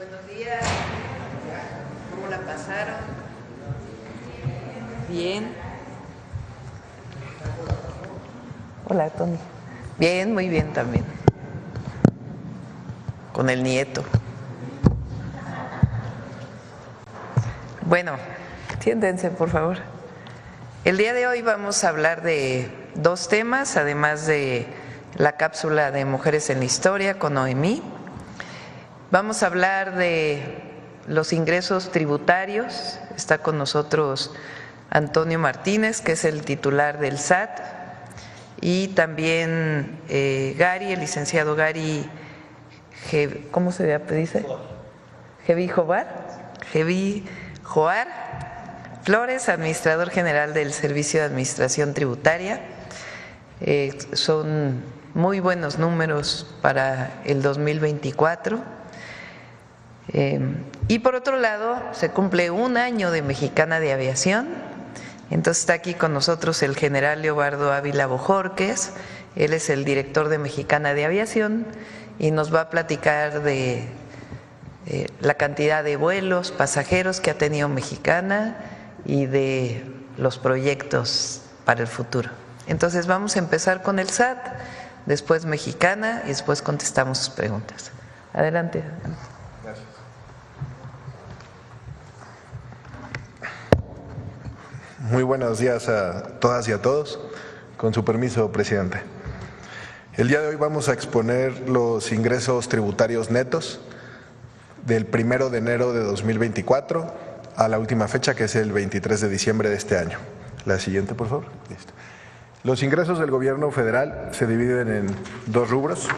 Buenos días. ¿Cómo la pasaron? Bien. Hola, Tony. Bien, muy bien también. Con el nieto. Bueno, siéntense, por favor. El día de hoy vamos a hablar de dos temas, además de la cápsula de Mujeres en la Historia con Noemí. Vamos a hablar de los ingresos tributarios. Está con nosotros Antonio Martínez, que es el titular del SAT, y también Gary, el licenciado Gary, ¿cómo se dice? Geví Joar Flores, administrador general del Servicio de Administración Tributaria. Son muy buenos números para el 2024. Y por otro lado, se cumple un año de Mexicana de Aviación. Entonces está aquí con nosotros el general Leobardo Ávila Bojorquez. Él es el director de Mexicana de Aviación y nos va a platicar de la cantidad de vuelos, pasajeros que ha tenido Mexicana y de los proyectos para el futuro. Entonces vamos a empezar con el SAT, después Mexicana y después contestamos sus preguntas. Adelante. Gracias. Muy buenos días a todas y a todos. Con su permiso, presidente. El día de hoy vamos a exponer los ingresos tributarios netos del 1 de enero de 2024 a la última fecha, que es el 23 de diciembre de este año. La siguiente, por favor. Listo. Los ingresos del gobierno federal se dividen en dos rubros,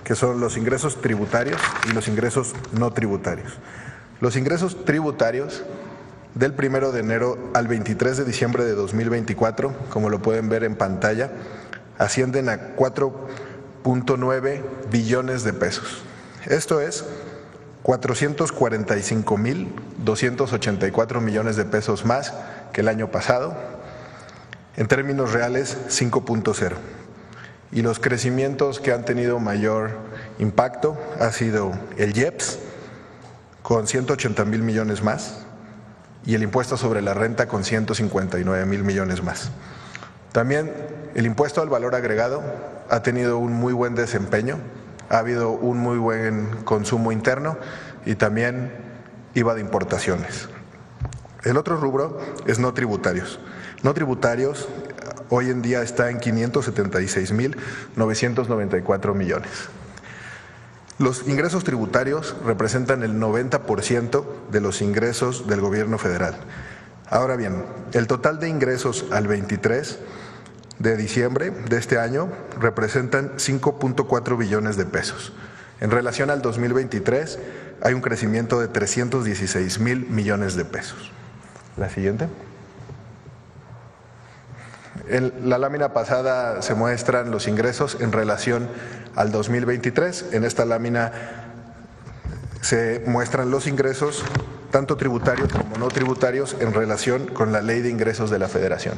que son los ingresos tributarios y los ingresos no tributarios. Los ingresos tributarios del 1 de enero al 23 de diciembre de 2024, como lo pueden ver en pantalla, ascienden a 4.9 billones de pesos. Esto es 445.284 millones de pesos más que el año pasado, en términos reales 5.0. Y los crecimientos que han tenido mayor impacto ha sido el IEPS, con 180.000 millones más, y el impuesto sobre la renta con 159.000 millones más. También el impuesto al valor agregado ha tenido un muy buen desempeño, ha habido un muy buen consumo interno y también IVA de importaciones. El otro rubro es no tributarios. No tributarios hoy en día está en 576.994 millones. Los ingresos tributarios representan el 90% de los ingresos del gobierno federal. Ahora bien, el total de ingresos al 23 de diciembre de este año representan 5.4 billones de pesos. En relación al 2023 hay un crecimiento de 316.000 millones de pesos. La siguiente. En la lámina pasada se muestran los ingresos en relación al 2023. En esta lámina se muestran los ingresos tanto tributarios como no tributarios en relación con la Ley de Ingresos de la Federación.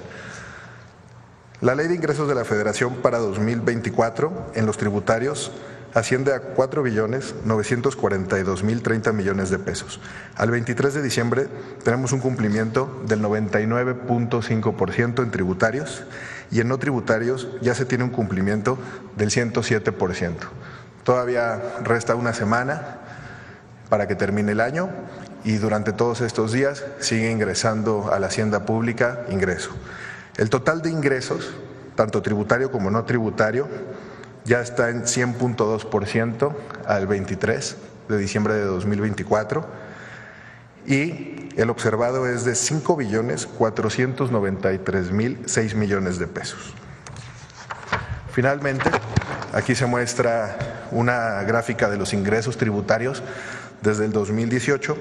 La Ley de Ingresos de la Federación para 2024 en los tributarios asciende a 4.942.030 millones de pesos. Al 23 de diciembre tenemos un cumplimiento del 99.5% en tributarios y en no tributarios ya se tiene un cumplimiento del 107%. Todavía resta una semana para que termine el año y durante todos estos días sigue ingresando a la hacienda pública ingreso. El total de ingresos, tanto tributario como no tributario, ya está en 100.2% al 23 de diciembre de 2024 y el observado es de 5.493.006 millones de pesos. Finalmente, aquí se muestra una gráfica de los ingresos tributarios desde el 2018.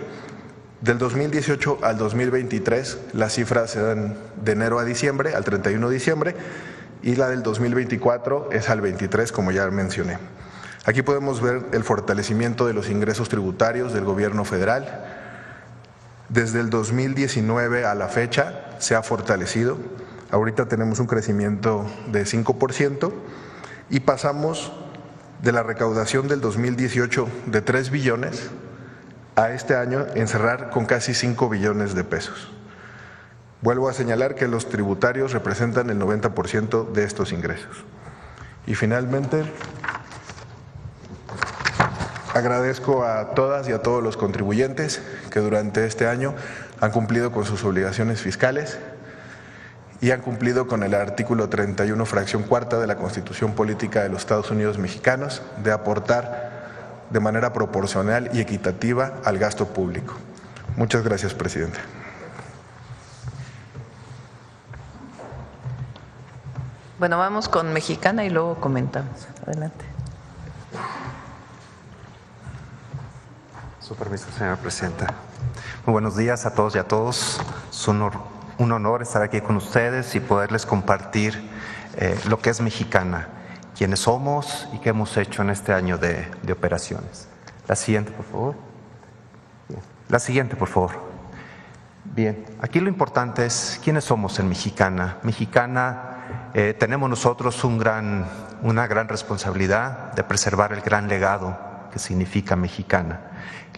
Del 2018 al 2023, las cifras se dan de enero a diciembre, al 31 de diciembre, y la del 2024 es al 23, como ya mencioné. Aquí podemos ver el fortalecimiento de los ingresos tributarios del gobierno federal. Desde el 2019 a la fecha se ha fortalecido. Ahorita tenemos un crecimiento de 5% y pasamos de la recaudación del 2018 de 3 billones a este año en cerrar con casi 5 billones de pesos. Vuelvo a señalar que los tributarios representan el 90% de estos ingresos. Y finalmente, agradezco a todas y a todos los contribuyentes que durante este año han cumplido con sus obligaciones fiscales y han cumplido con el artículo 31, fracción cuarta de la Constitución Política de los Estados Unidos Mexicanos de aportar de manera proporcional y equitativa al gasto público. Muchas gracias, presidente. Bueno, vamos con Mexicana y luego comentamos. Adelante. Su permiso, señora presidenta. Muy buenos días a todos y a todos. Es un honor estar aquí con ustedes y poderles compartir lo que es Mexicana, quiénes somos y qué hemos hecho en este año de operaciones. La siguiente, por favor. Bien. La siguiente, por favor. Bien, aquí lo importante es quiénes somos en Mexicana. Mexicana, tenemos nosotros una gran responsabilidad de preservar el gran legado que significa Mexicana.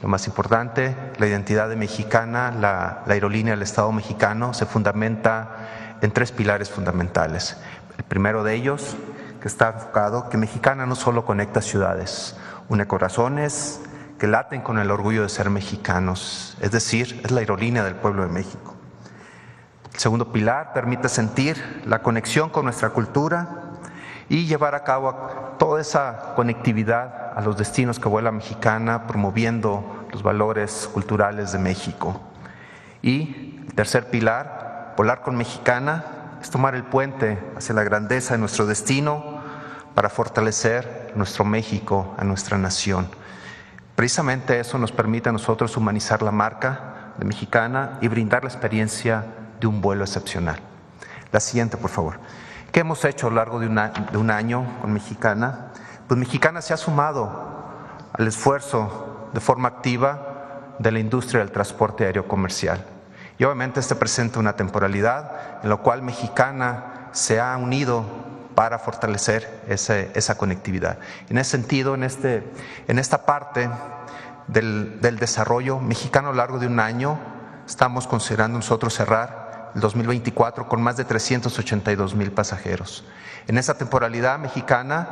Lo más importante, la identidad de Mexicana, la aerolínea del Estado mexicano se fundamenta en 3 pilares fundamentales. El primero de ellos, que está enfocado, que Mexicana no solo conecta ciudades, une corazones que laten con el orgullo de ser mexicanos, es decir, es la aerolínea del pueblo de México. El segundo pilar permite sentir la conexión con nuestra cultura y llevar a cabo toda esa conectividad a los destinos que vuela Mexicana, promoviendo los valores culturales de México. Y el tercer pilar, volar con Mexicana, es tomar el puente hacia la grandeza de nuestro destino para fortalecer nuestro México, a nuestra nación. Precisamente eso nos permite a nosotros humanizar la marca de Mexicana y brindar la experiencia de un vuelo excepcional. La siguiente, por favor. ¿Qué hemos hecho a lo largo de un año con Mexicana? Pues Mexicana se ha sumado al esfuerzo de forma activa de la industria del transporte aéreo comercial. Y obviamente presenta una temporalidad en la cual Mexicana se ha unido para fortalecer esa conectividad. En ese sentido, en esta parte del desarrollo, Mexicana a lo largo de un año estamos considerando nosotros cerrar el 2024 con más de 382,000 pasajeros. En esa temporalidad, Mexicana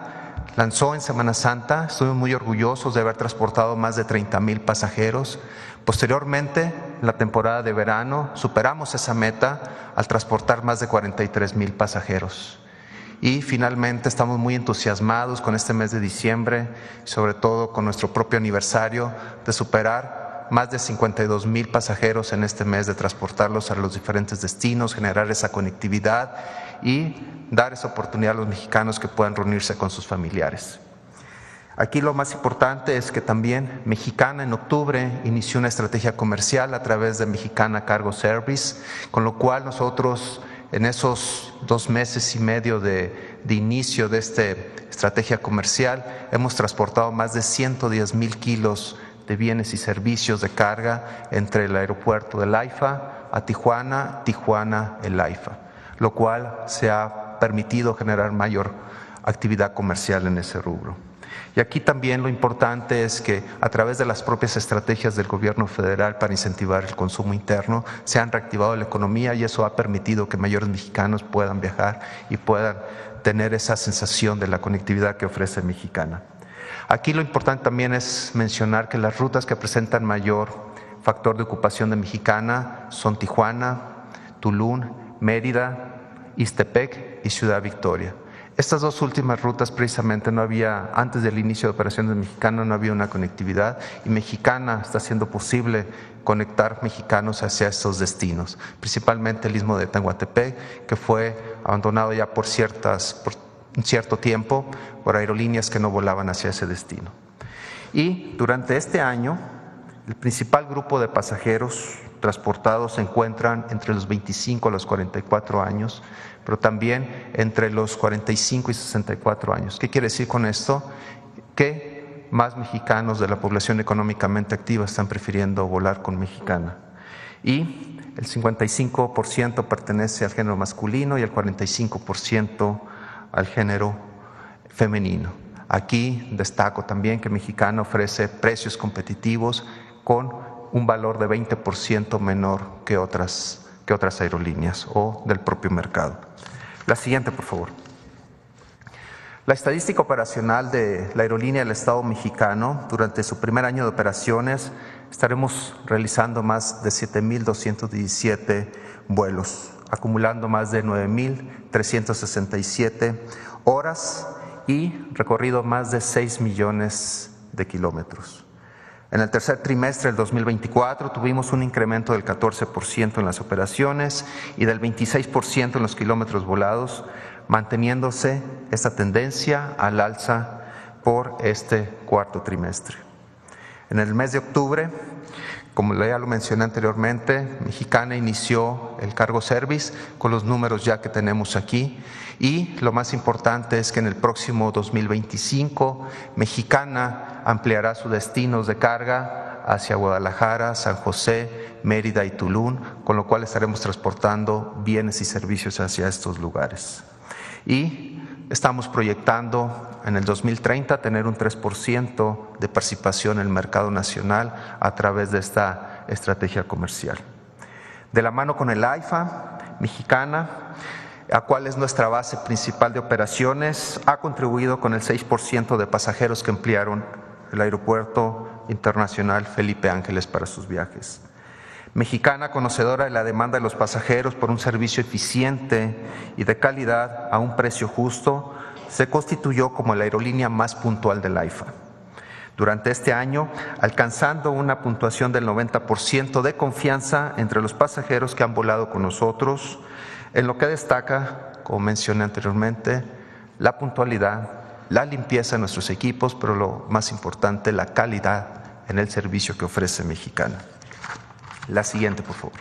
lanzó en Semana Santa, estuvimos muy orgullosos de haber transportado más de 30,000 pasajeros. Posteriormente, en la temporada de verano, superamos esa meta al transportar más de 43,000 pasajeros. Y finalmente estamos muy entusiasmados con este mes de diciembre, sobre todo con nuestro propio aniversario, de superar más de 52,000 pasajeros en este mes, de transportarlos a los diferentes destinos, generar esa conectividad y dar esa oportunidad a los mexicanos que puedan reunirse con sus familiares. Aquí lo más importante es que también Mexicana en octubre inició una estrategia comercial a través de Mexicana Cargo Service, con lo cual nosotros en esos 2 meses y medio de inicio de esta estrategia comercial hemos transportado más de 110,000 kilos de bienes y servicios de carga entre el aeropuerto del AIFA a Tijuana, el AIFA, lo cual se ha permitido generar mayor actividad comercial en ese rubro. Y aquí también lo importante es que a través de las propias estrategias del gobierno federal para incentivar el consumo interno se han reactivado la economía y eso ha permitido que mayores mexicanos puedan viajar y puedan tener esa sensación de la conectividad que ofrece Mexicana. Aquí lo importante también es mencionar que las rutas que presentan mayor factor de ocupación de Mexicana son Tijuana, Tulum, Mérida, Ixtepec y Ciudad Victoria. Estas 2 últimas rutas precisamente no había, antes del inicio de operaciones Mexicana no había una conectividad y Mexicana está haciendo posible conectar mexicanos hacia estos destinos, principalmente el Istmo de Tehuantepec, que fue abandonado ya por un cierto tiempo por aerolíneas que no volaban hacia ese destino. Y durante este año, el principal grupo de pasajeros transportados se encuentran entre los 25 a los 44 años, pero también entre los 45 y 64 años. ¿Qué quiere decir con esto? Que más mexicanos de la población económicamente activa están prefiriendo volar con Mexicana. Y el 55% pertenece al género masculino y el 45% al género femenino. Aquí destaco también que Mexicana ofrece precios competitivos, con un valor de 20% menor que otras aerolíneas o del propio mercado. La siguiente, por favor. La estadística operacional de la aerolínea del Estado mexicano: durante su primer año de operaciones estaremos realizando más de 7,217 vuelos, acumulando más de 9,367 horas y recorrido más de 6 millones de kilómetros. En el tercer trimestre del 2024 tuvimos un incremento del 14% en las operaciones y del 26% en los kilómetros volados, manteniéndose esta tendencia al alza por este cuarto trimestre. En el mes de octubre, como ya lo mencioné anteriormente, Mexicana inició el cargo service con los números ya que tenemos aquí, y lo más importante es que en el próximo 2025 Mexicana ampliará sus destinos de carga hacia Guadalajara, San José, Mérida y Tulum, con lo cual estaremos transportando bienes y servicios hacia estos lugares. Y estamos proyectando en el 2030 tener un 3% de participación en el mercado nacional a través de esta estrategia comercial. De la mano con el AIFA, Mexicana, a cual es nuestra base principal de operaciones, ha contribuido con el 6% de pasajeros que emplearon el Aeropuerto Internacional Felipe Ángeles para sus viajes. Mexicana, conocedora de la demanda de los pasajeros por un servicio eficiente y de calidad a un precio justo, se constituyó como la aerolínea más puntual del AIFA. Durante este año, alcanzando una puntuación del 90% de confianza entre los pasajeros que han volado con nosotros, en lo que destaca, como mencioné anteriormente, la puntualidad, la limpieza de nuestros equipos, pero lo más importante, la calidad en el servicio que ofrece Mexicana. La siguiente, por favor.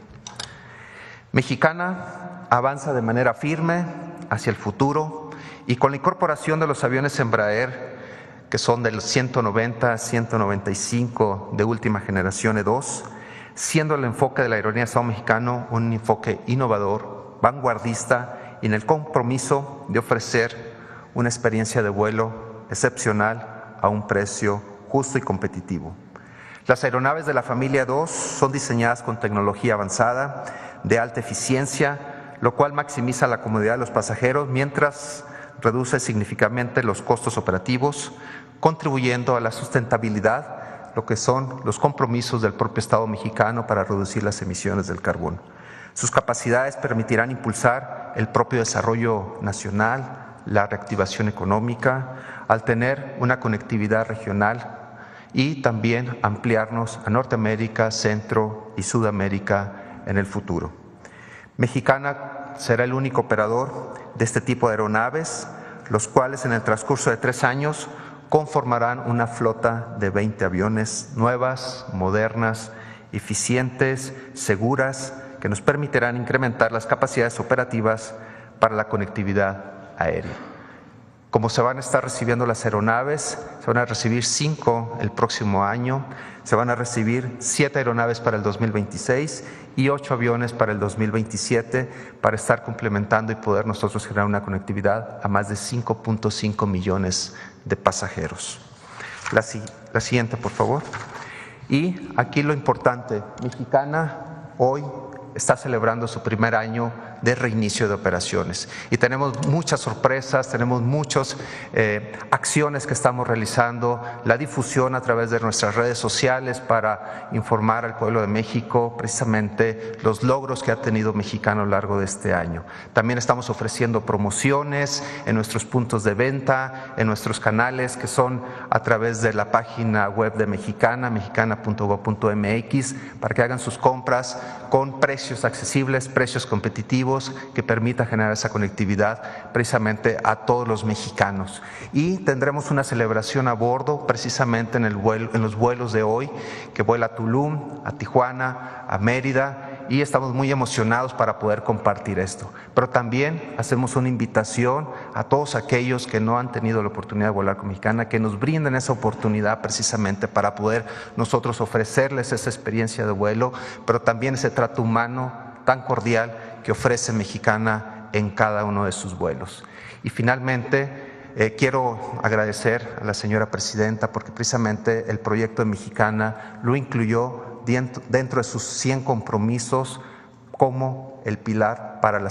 Mexicana avanza de manera firme hacia el futuro y con la incorporación de los aviones Embraer, que son de los 190, 195 de última generación E2, siendo el enfoque de la aerolínea del Estado mexicano un enfoque innovador, vanguardista y en el compromiso de ofrecer una experiencia de vuelo excepcional a un precio justo y competitivo. Las aeronaves de la familia 2 son diseñadas con tecnología avanzada, de alta eficiencia, lo cual maximiza la comodidad de los pasajeros mientras reduce significativamente los costos operativos, contribuyendo a la sustentabilidad, lo que son los compromisos del propio Estado mexicano para reducir las emisiones del carbono. Sus capacidades permitirán impulsar el propio desarrollo nacional, la reactivación económica, al tener una conectividad regional y también ampliarnos a Norteamérica, Centro y Sudamérica en el futuro. Mexicana será el único operador de este tipo de aeronaves, los cuales en el transcurso de 3 años conformarán una flota de 20 aviones nuevas, modernas, eficientes, seguras, que nos permitirán incrementar las capacidades operativas para la conectividad aérea. Como se van a estar recibiendo las aeronaves, se van a recibir 5 el próximo año, se van a recibir 7 aeronaves para el 2026 y 8 aviones para el 2027 para estar complementando y poder nosotros generar una conectividad a más de 5.5 millones de pasajeros. La siguiente, por favor. Y aquí lo importante, Mexicana hoy está celebrando su primer año de reinicio de operaciones y tenemos muchas sorpresas, tenemos muchas acciones que estamos realizando, la difusión a través de nuestras redes sociales para informar al pueblo de México precisamente los logros que ha tenido Mexicana a lo largo de este año. También estamos ofreciendo promociones en nuestros puntos de venta, en nuestros canales que son a través de la página web de Mexicana, mexicana.gov.mx, para que hagan sus compras con precios accesibles, precios competitivos, que permita generar esa conectividad precisamente a todos los mexicanos. Y tendremos una celebración a bordo precisamente en los vuelos de hoy, que vuela a Tulum, a Tijuana, a Mérida, y estamos muy emocionados para poder compartir esto. Pero también hacemos una invitación a todos aquellos que no han tenido la oportunidad de volar con Mexicana, que nos brinden esa oportunidad precisamente para poder nosotros ofrecerles esa experiencia de vuelo, pero también ese trato humano tan cordial que ofrece Mexicana en cada uno de sus vuelos. Y finalmente, quiero agradecer a la señora presidenta porque precisamente el proyecto de Mexicana lo incluyó dentro de sus 100 compromisos como el pilar para el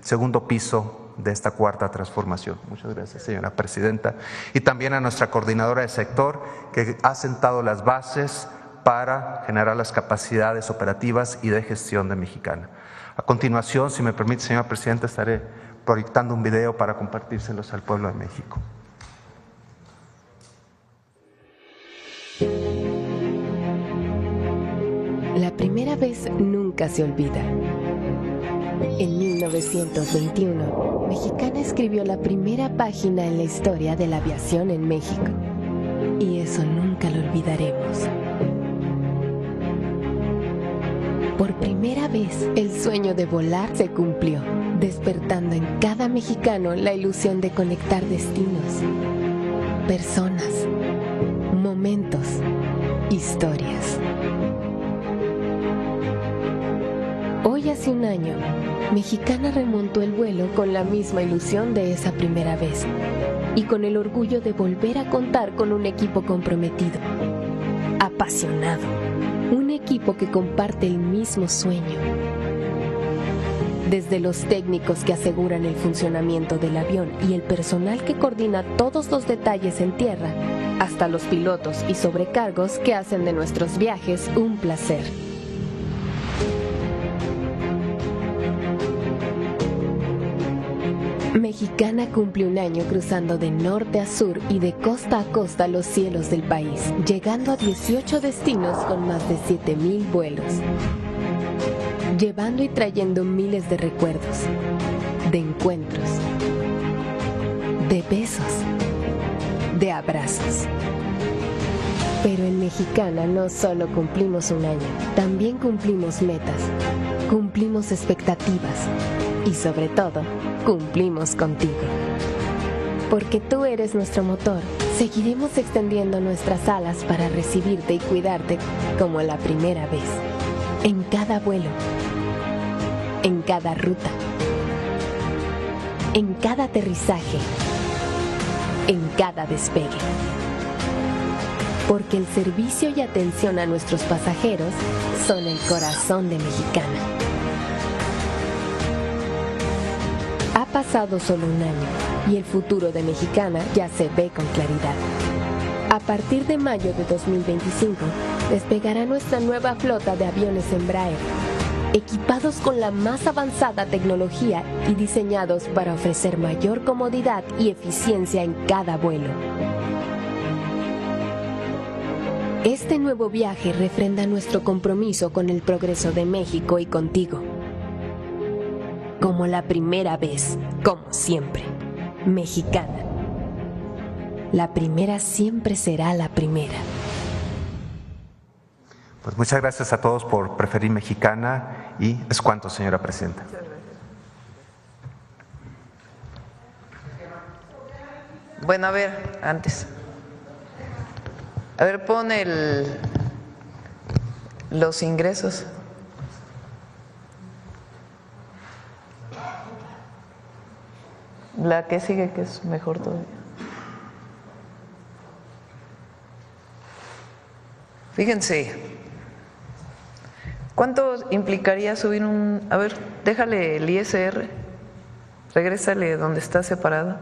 segundo piso de esta cuarta transformación. Muchas gracias, señora presidenta. Y también a nuestra coordinadora de sector que ha sentado las bases para generar las capacidades operativas y de gestión de Mexicana. A continuación, si me permite, señora presidenta, estaré proyectando un video para compartírselos al pueblo de México. La primera vez nunca se olvida. En 1921, Mexicana escribió la primera página en la historia de la aviación en México. Y eso nunca lo olvidaremos. Por primera vez, el sueño de volar se cumplió, despertando en cada mexicano la ilusión de conectar destinos, personas, momentos, historias. Hoy hace un año, Mexicana remontó el vuelo con la misma ilusión de esa primera vez y con el orgullo de volver a contar con un equipo comprometido, apasionado, un equipo que comparte el mismo sueño. Desde los técnicos que aseguran el funcionamiento del avión y el personal que coordina todos los detalles en tierra, hasta los pilotos y sobrecargos que hacen de nuestros viajes un placer. Mexicana cumple un año cruzando de norte a sur y de costa a costa los cielos del país, llegando a 18 destinos con más de 7,000 vuelos, llevando y trayendo miles de recuerdos, de encuentros, de besos, de abrazos. Pero en Mexicana no solo cumplimos un año, también cumplimos metas, cumplimos expectativas y sobre todo, cumplimos contigo. Porque tú eres nuestro motor, seguiremos extendiendo nuestras alas para recibirte y cuidarte como la primera vez. En cada vuelo, en cada ruta, en cada aterrizaje, en cada despegue. Porque el servicio y atención a nuestros pasajeros son el corazón de Mexicana. Ha pasado solo un año y el futuro de Mexicana ya se ve con claridad. A partir de mayo de 2025, despegará nuestra nueva flota de aviones Embraer, equipados con la más avanzada tecnología y diseñados para ofrecer mayor comodidad y eficiencia en cada vuelo. Este nuevo viaje refrenda nuestro compromiso con el progreso de México y contigo. Como la primera vez, como siempre, Mexicana. La primera siempre será la primera. Pues muchas gracias a todos por preferir Mexicana y es cuanto, señora presidenta. Bueno, a ver, antes. A ver, pon los ingresos. La que sigue, que es mejor todavía. Fíjense, ¿cuánto implicaría subir un... A ver, déjale el ISR, regrésale donde está separado.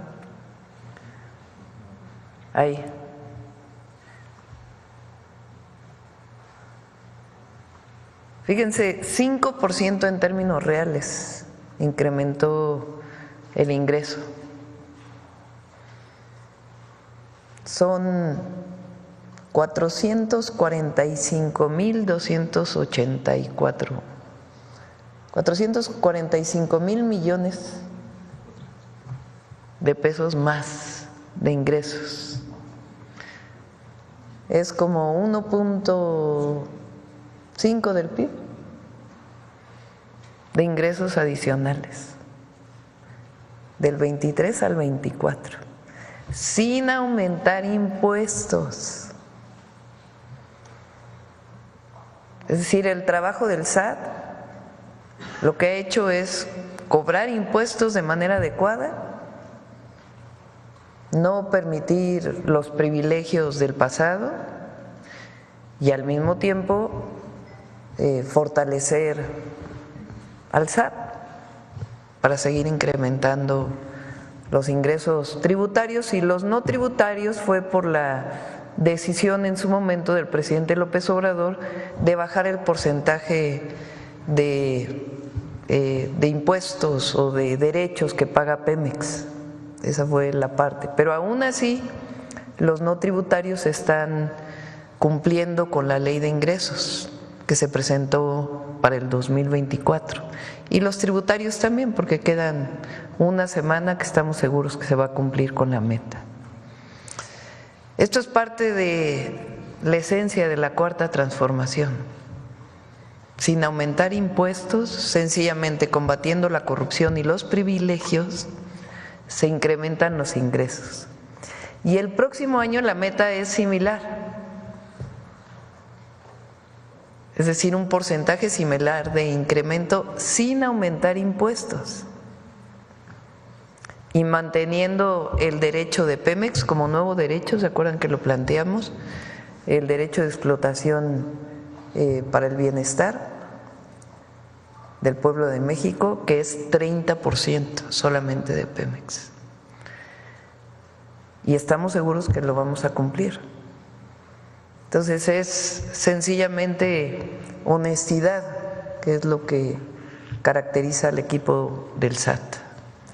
Ahí. Fíjense, 5% en términos reales incrementó el ingreso. Son 445,284. 445,000 millones de pesos más de ingresos. Es como 1.5 del PIB de ingresos adicionales del 23 al 24, sin aumentar impuestos. Es decir, el trabajo del SAT lo que ha hecho es cobrar impuestos de manera adecuada no permitir los privilegios del pasado y al mismo tiempo fortalecer al SAT para seguir incrementando los ingresos tributarios, y los no tributarios fue por la decisión en su momento del presidente López Obrador de bajar el porcentaje de impuestos o de derechos que paga Pemex. Esa fue la parte, pero aún así los no tributarios están cumpliendo con la ley de ingresos que se presentó para el 2024, y los tributarios también, porque quedan una semana que estamos seguros que se va a cumplir con la meta. Esto es parte de la esencia de la Cuarta Transformación. Sin aumentar impuestos, sencillamente combatiendo la corrupción y los privilegios, se incrementan los ingresos. Y el próximo año la meta es similar, es decir, un porcentaje similar de incremento sin aumentar impuestos y manteniendo el derecho de Pemex como nuevo derecho. ¿Se acuerdan que lo planteamos? El derecho de explotación para el bienestar del pueblo de México, que es 30% solamente de Pemex. Y estamos seguros que lo vamos a cumplir. Entonces es sencillamente honestidad, que es lo que caracteriza al equipo del SAT.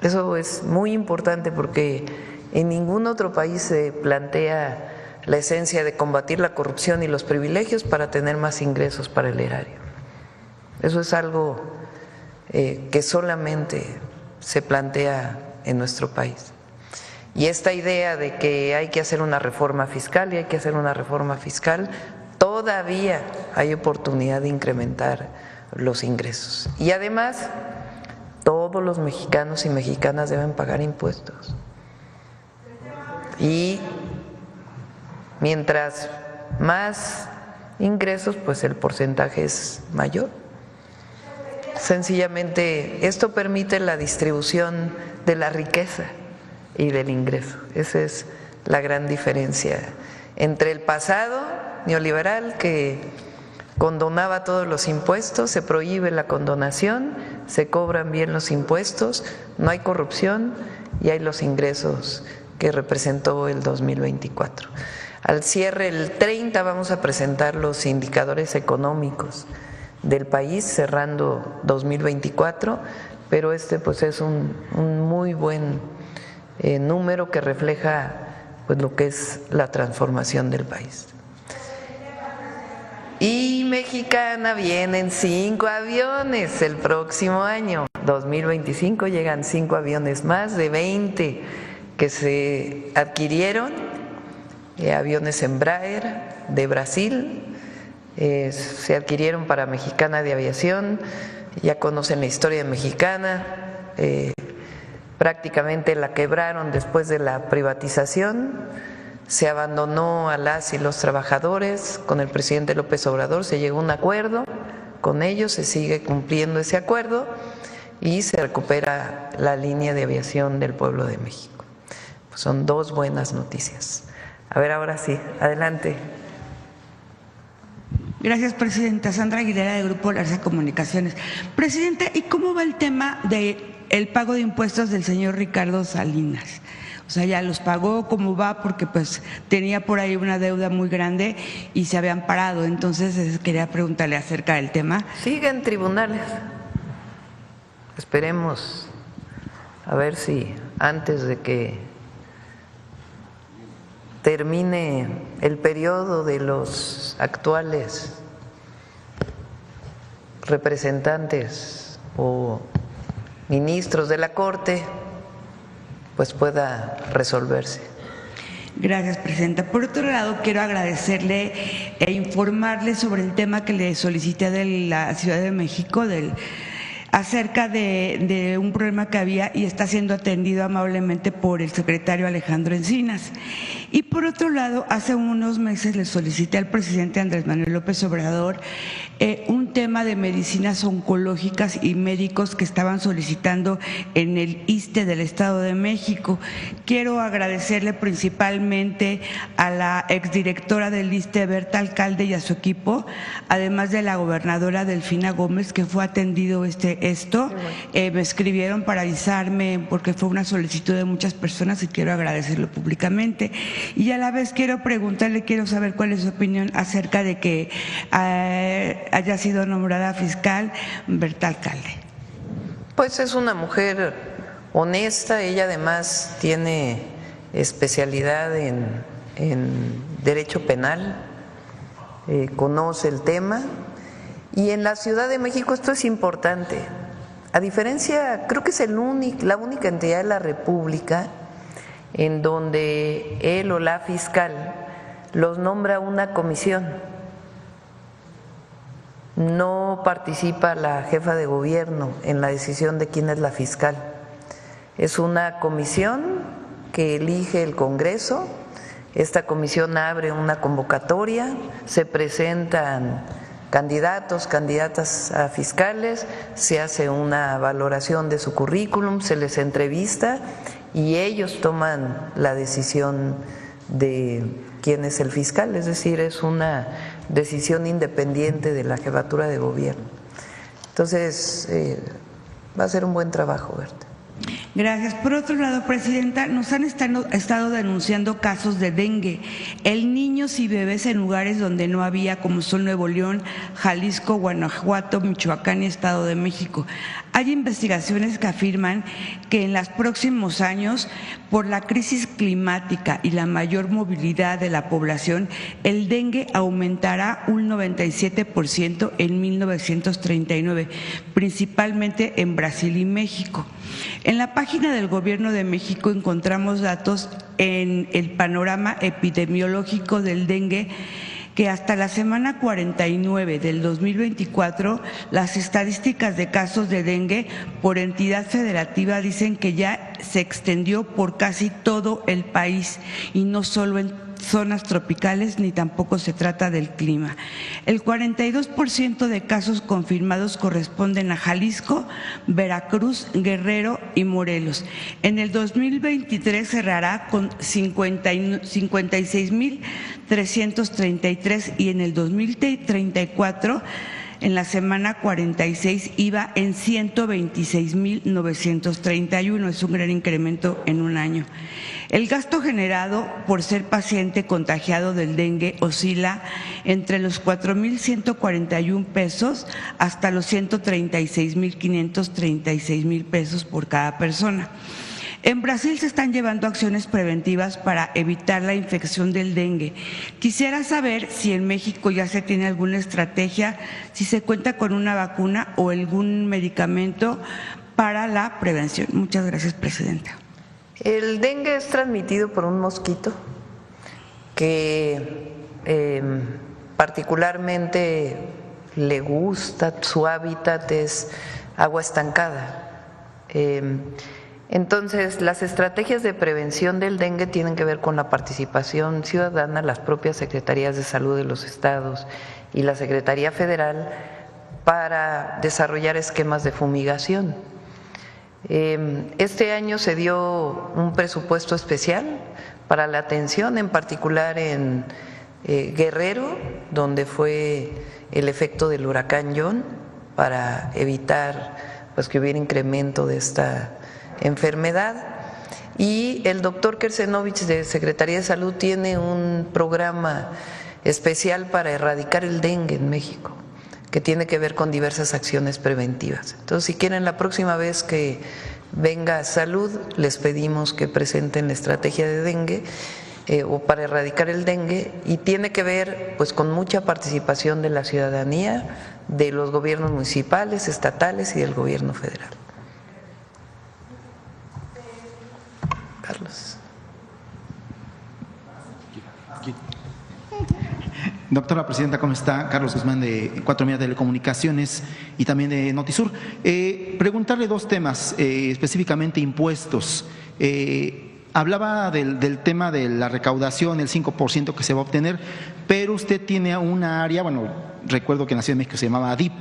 Eso es muy importante porque en ningún otro país se plantea la esencia de combatir la corrupción y los privilegios para tener más ingresos para el erario. Eso es algo que solamente se plantea en nuestro país. Y esta idea de que hay que hacer una reforma fiscal todavía hay oportunidad de incrementar los ingresos. Y además, todos los mexicanos y mexicanas deben pagar impuestos. Y mientras más ingresos, pues el porcentaje es mayor. Sencillamente, esto permite la distribución de la riqueza y del ingreso. Esa es la gran diferencia entre el pasado neoliberal, que condonaba todos los impuestos, se prohíbe la condonación, se cobran bien los impuestos, no hay corrupción y hay los ingresos que representó el 2024. Al cierre, el 30, vamos a presentar los indicadores económicos del país cerrando 2024, pero pues es un muy buen número que refleja pues lo que es la transformación del país. Y Mexicana, vienen 5 aviones el próximo año, 2025, llegan 5 aviones más de 20 que se adquirieron, aviones Embraer de Brasil, se adquirieron para Mexicana de Aviación. Ya conocen la historia de Mexicana, prácticamente la quebraron después de la privatización, se abandonó a las y los trabajadores. Con el presidente López Obrador se llegó a un acuerdo con ellos, se sigue cumpliendo ese acuerdo y se recupera la línea de aviación del pueblo de México. Pues son 2 buenas noticias. A ver, ahora sí, adelante. Gracias, Presidenta. Sandra Aguilera, de Grupo Larsa Comunicaciones. Presidenta, ¿y cómo va el tema del pago de impuestos del señor Ricardo Salinas? O sea, ¿ya los pagó? ¿Cómo va? Porque pues tenía por ahí una deuda muy grande y se habían parado. Entonces quería preguntarle acerca del tema. Sigue en tribunales. Esperemos a ver si antes de que termine el periodo de los actuales representantes o ministros de la Corte, pues pueda resolverse. Gracias, Presidenta. Por otro lado, quiero agradecerle e informarle sobre el tema que le solicité de la Ciudad de México, acerca de un problema que había y está siendo atendido amablemente por el secretario Alejandro Encinas. Y por otro lado, hace unos meses le solicité al presidente Andrés Manuel López Obrador un tema de medicinas oncológicas y médicos que estaban solicitando en el ISSSTE del Estado de México. Quiero agradecerle principalmente a la exdirectora del ISSSTE, Berta Alcalde, y a su equipo, además de la gobernadora Delfina Gómez, que fue atendido esto. Me escribieron para avisarme porque fue una solicitud de muchas personas y quiero agradecerlo públicamente. Y a la vez quiero preguntarle, quiero saber cuál es su opinión acerca de que haya sido nombrada fiscal Berta Alcalde. Pues es una mujer honesta, ella además tiene especialidad en derecho penal, conoce el tema, y en la Ciudad de México esto es importante. A diferencia, creo que es la única entidad de la República en donde él o la fiscal los nombra una comisión. No participa la jefa de gobierno en la decisión de quién es la fiscal. Es una comisión que elige el Congreso. Esta comisión abre una convocatoria, se presentan candidatos, candidatas a fiscales, se hace una valoración de su currículum, se les entrevista y ellos toman la decisión de quién es el fiscal, es decir, es una decisión independiente de la jefatura de gobierno. Entonces, va a ser un buen trabajo, Berta. Gracias. Por otro lado, Presidenta, nos han estado denunciando casos de dengue en niños y bebés en lugares donde no había, como son Nuevo León, Jalisco, Guanajuato, Michoacán y Estado de México. Hay investigaciones que afirman que en los próximos años, por la crisis climática y la mayor movilidad de la población, el dengue aumentará un 97% en 1939, principalmente en Brasil y México. En la página del Gobierno de México encontramos datos en el panorama epidemiológico del dengue que hasta la semana 49 del 2024 las estadísticas de casos de dengue por entidad federativa dicen que ya se extendió por casi todo el país y no solo en zonas tropicales ni tampoco se trata del clima. El 42% de casos confirmados corresponden a Jalisco, Veracruz, Guerrero y Morelos. En el 2023 cerrará con 56,333 y en el 2034 en la semana 46 iba en 126,931, es un gran incremento en un año. El gasto generado por ser paciente contagiado del dengue oscila entre los 4,141 pesos hasta los 136,536 pesos por cada persona. En Brasil se están llevando acciones preventivas para evitar la infección del dengue. Quisiera saber si en México ya se tiene alguna estrategia, si se cuenta con una vacuna o algún medicamento para la prevención. Muchas gracias, Presidenta. El dengue es transmitido por un mosquito que particularmente le gusta, su hábitat es agua estancada. Entonces, las estrategias de prevención del dengue tienen que ver con la participación ciudadana, las propias secretarías de salud de los estados y la Secretaría Federal para desarrollar esquemas de fumigación. Este año se dio un presupuesto especial para la atención, en particular en Guerrero, donde fue el efecto del huracán John, para evitar pues que hubiera incremento de esta enfermedad. Y el doctor Kersenovich de Secretaría de Salud tiene un programa especial para erradicar el dengue en México, que tiene que ver con diversas acciones preventivas. Entonces, si quieren, la próxima vez que venga Salud, les pedimos que presenten la estrategia de dengue o para erradicar el dengue, y tiene que ver pues con mucha participación de la ciudadanía, de los gobiernos municipales, estatales y del gobierno federal. Carlos. Doctora Presidenta, ¿cómo está? Carlos Guzmán de 4 Media Telecomunicaciones y también de Notisur. Preguntarle dos temas, específicamente impuestos. Hablaba del tema de la recaudación, el 5% que se va a obtener, pero usted tiene una área, bueno, recuerdo que en la Ciudad de México se llamaba ADIP,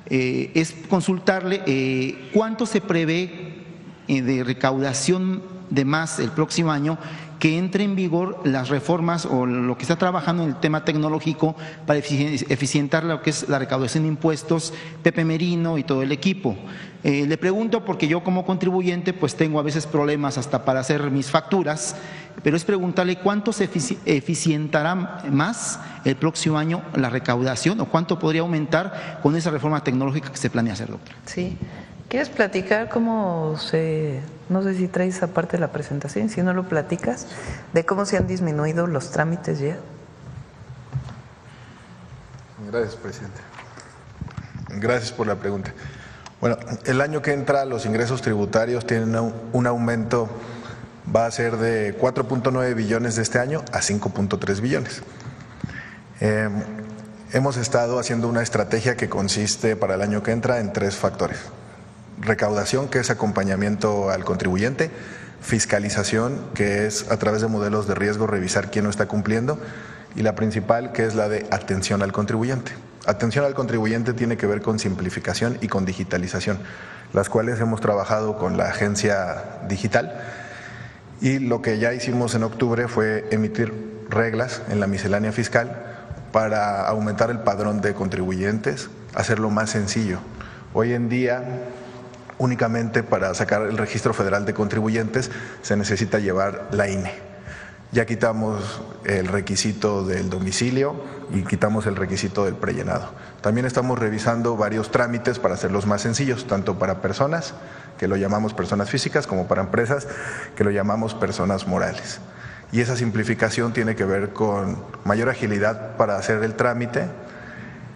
es consultarle cuánto se prevé de recaudación de más el próximo año que entre en vigor las reformas o lo que está trabajando en el tema tecnológico para eficientar lo que es la recaudación de impuestos, Pepe Merino y todo el equipo. Le pregunto porque yo como contribuyente pues tengo a veces problemas hasta para hacer mis facturas, pero es preguntarle cuánto se eficientará más el próximo año la recaudación o cuánto podría aumentar con esa reforma tecnológica que se planea hacer, doctor. Sí. ¿Quieres platicar cómo no sé si traes esa parte de la presentación, si no lo platicas, de cómo se han disminuido los trámites ya? Gracias, presidente. Gracias por la pregunta. Bueno, el año que entra los ingresos tributarios tienen un aumento, va a ser de 4.9 billones de este año a 5.3 billones. Hemos estado haciendo una estrategia que consiste para el año que entra en 3 factores. Recaudación, que es acompañamiento al contribuyente; fiscalización, que es a través de modelos de riesgo revisar quién no está cumpliendo; y la principal, que es la de atención al contribuyente. Atención al contribuyente tiene que ver con simplificación y con digitalización, las cuales hemos trabajado con la agencia digital, y lo que ya hicimos en octubre fue emitir reglas en la miscelánea fiscal para aumentar el padrón de contribuyentes, hacerlo más sencillo. Hoy en día, únicamente para sacar el registro federal de contribuyentes se necesita llevar la INE. Ya quitamos el requisito del domicilio y quitamos el requisito del prellenado. También estamos revisando varios trámites para hacerlos más sencillos, tanto para personas, que lo llamamos personas físicas, como para empresas, que lo llamamos personas morales. Y esa simplificación tiene que ver con mayor agilidad para hacer el trámite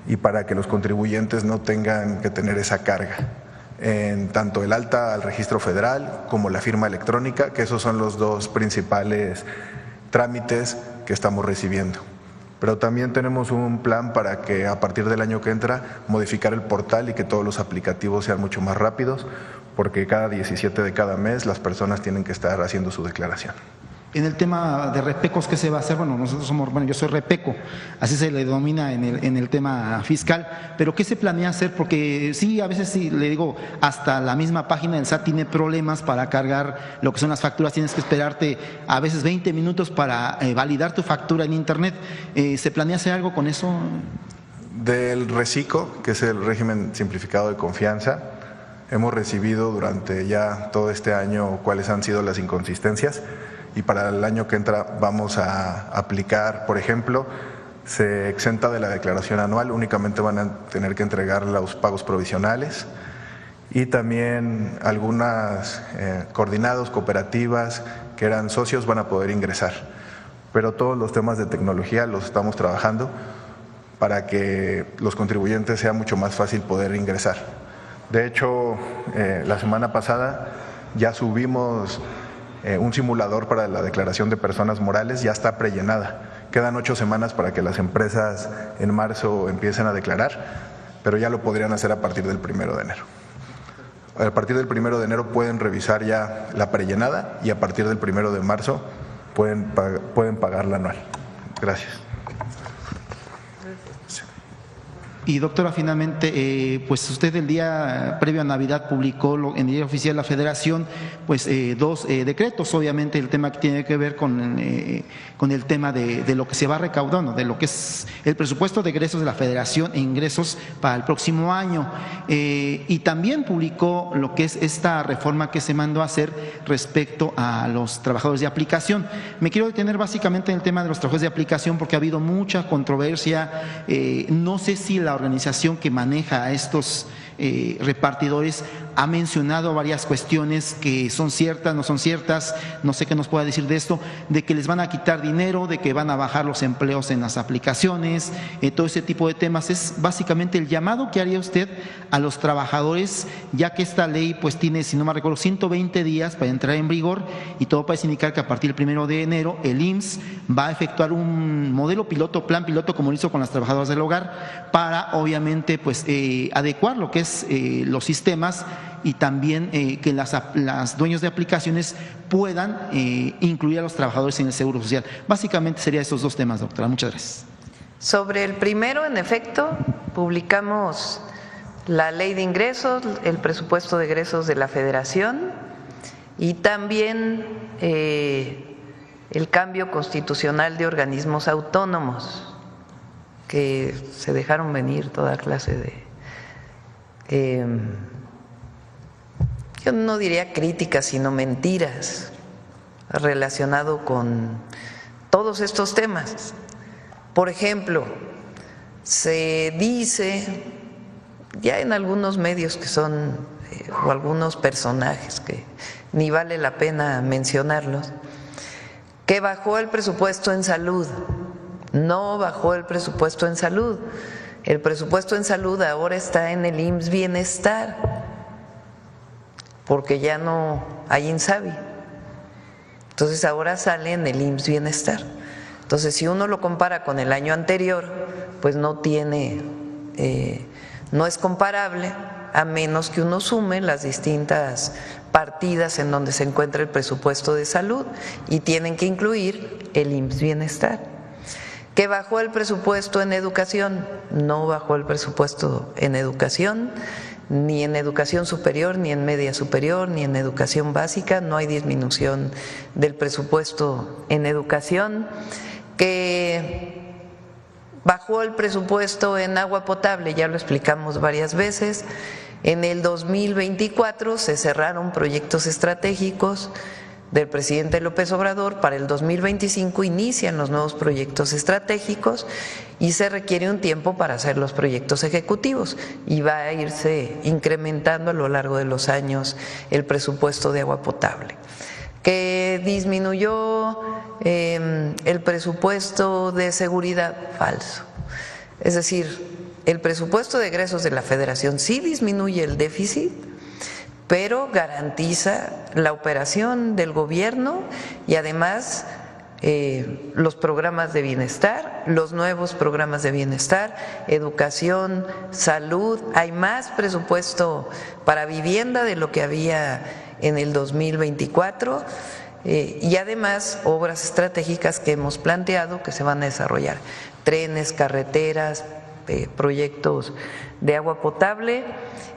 y para que los contribuyentes no tengan que tener esa carga, en tanto el alta al registro federal como la firma electrónica, que esos son los 2 principales trámites que estamos recibiendo. Pero también tenemos un plan para que a partir del año que entra modificar el portal y que todos los aplicativos sean mucho más rápidos, porque cada 17 de cada mes las personas tienen que estar haciendo su declaración. En el tema de repecos, ¿qué se va a hacer? Bueno, yo soy repeco, así se le denomina en el tema fiscal, pero ¿qué se planea hacer? Porque sí, a veces sí, le digo, hasta la misma página del SAT tiene problemas para cargar lo que son las facturas, tienes que esperarte a veces 20 minutos para validar tu factura en internet. ¿Se planea hacer algo con eso? Del RECICO, que es el régimen simplificado de confianza, hemos recibido durante ya todo este año cuáles han sido las inconsistencias. Y para el año que entra vamos a aplicar, por ejemplo, se exenta de la declaración anual, únicamente van a tener que entregar los pagos provisionales, y también algunas coordinados, cooperativas que eran socios van a poder ingresar. Pero todos los temas de tecnología los estamos trabajando para que los contribuyentes sea mucho más fácil poder ingresar. De hecho, la semana pasada ya subimos un simulador para la declaración de personas morales, ya está prellenada. Quedan 8 semanas para que las empresas en marzo empiecen a declarar, pero ya lo podrían hacer a partir del 1 de enero. A partir del 1 de enero pueden revisar ya la prellenada y a partir del 1 de marzo pueden pagar la anual. Gracias. Y doctora, finalmente, pues usted el día previo a Navidad publicó en el Diario Oficial de la Federación pues 2 decretos, obviamente el tema que tiene que ver con el tema de lo que se va recaudando, de lo que es el presupuesto de egresos de la Federación e ingresos para el próximo año. Y también publicó lo que es esta reforma que se mandó a hacer respecto a los trabajadores de aplicación. Me quiero detener básicamente en el tema de los trabajadores de aplicación porque ha habido mucha controversia. No sé si la organización que maneja a estos repartidores ha mencionado varias cuestiones que son ciertas, no son ciertas, no sé qué nos pueda decir de esto, de que les van a quitar dinero, de que van a bajar los empleos en las aplicaciones, todo ese tipo de temas. Es básicamente el llamado que haría usted a los trabajadores, ya que esta ley pues tiene, si no me recuerdo, 120 días para entrar en vigor y todo parece indicar que a partir del 1 de enero el IMSS va a efectuar un modelo piloto, plan piloto, como lo hizo con las trabajadoras del hogar, para obviamente pues adecuar lo que es pues los sistemas y también que las dueños de aplicaciones puedan incluir a los trabajadores en el Seguro Social. Básicamente serían estos dos temas, doctora. Muchas gracias. Sobre el primero, en efecto, publicamos la ley de ingresos, el presupuesto de egresos de la Federación y también el cambio constitucional de organismos autónomos, que se dejaron venir toda clase de, yo no diría críticas, sino mentiras relacionado con todos estos temas. Por ejemplo, se dice ya en algunos medios que son, o algunos personajes que ni vale la pena mencionarlos, que bajó el presupuesto en salud. No bajó el presupuesto en salud. El presupuesto en salud ahora está en el IMSS Bienestar, porque ya no hay INSABI. Entonces ahora sale en el IMSS Bienestar. Entonces, si uno lo compara con el año anterior, pues no es comparable, a menos que uno sume las distintas partidas en donde se encuentra el presupuesto de salud y tienen que incluir el IMSS Bienestar. ¿Que bajó el presupuesto en educación? No bajó el presupuesto en educación, ni en educación superior, ni en media superior, ni en educación básica, no hay disminución del presupuesto en educación. Que bajó el presupuesto en agua potable, ya lo explicamos varias veces. En el 2024 se cerraron proyectos estratégicos del presidente López Obrador. Para el 2025 inician los nuevos proyectos estratégicos y se requiere un tiempo para hacer los proyectos ejecutivos y va a irse incrementando a lo largo de los años el presupuesto de agua potable. Que disminuyó el presupuesto de seguridad, falso. Es decir, el presupuesto de egresos de la Federación sí disminuye el déficit, pero garantiza la operación del gobierno y además los programas de bienestar, los nuevos programas de bienestar, educación, salud. Hay más presupuesto para vivienda de lo que había en el 2024 y además obras estratégicas que hemos planteado que se van a desarrollar, trenes, carreteras, proyectos de agua potable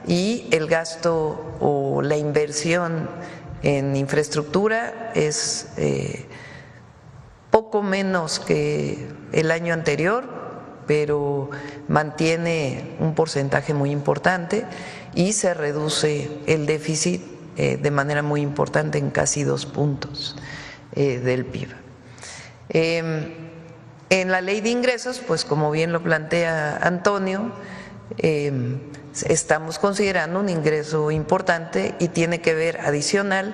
y el gasto o la inversión en infraestructura es poco menos que el año anterior, pero mantiene un porcentaje muy importante y se reduce el déficit de manera muy importante en casi 2 puntos del PIB. En la ley de ingresos, pues como bien lo plantea Antonio, estamos considerando un ingreso importante y tiene que ver adicional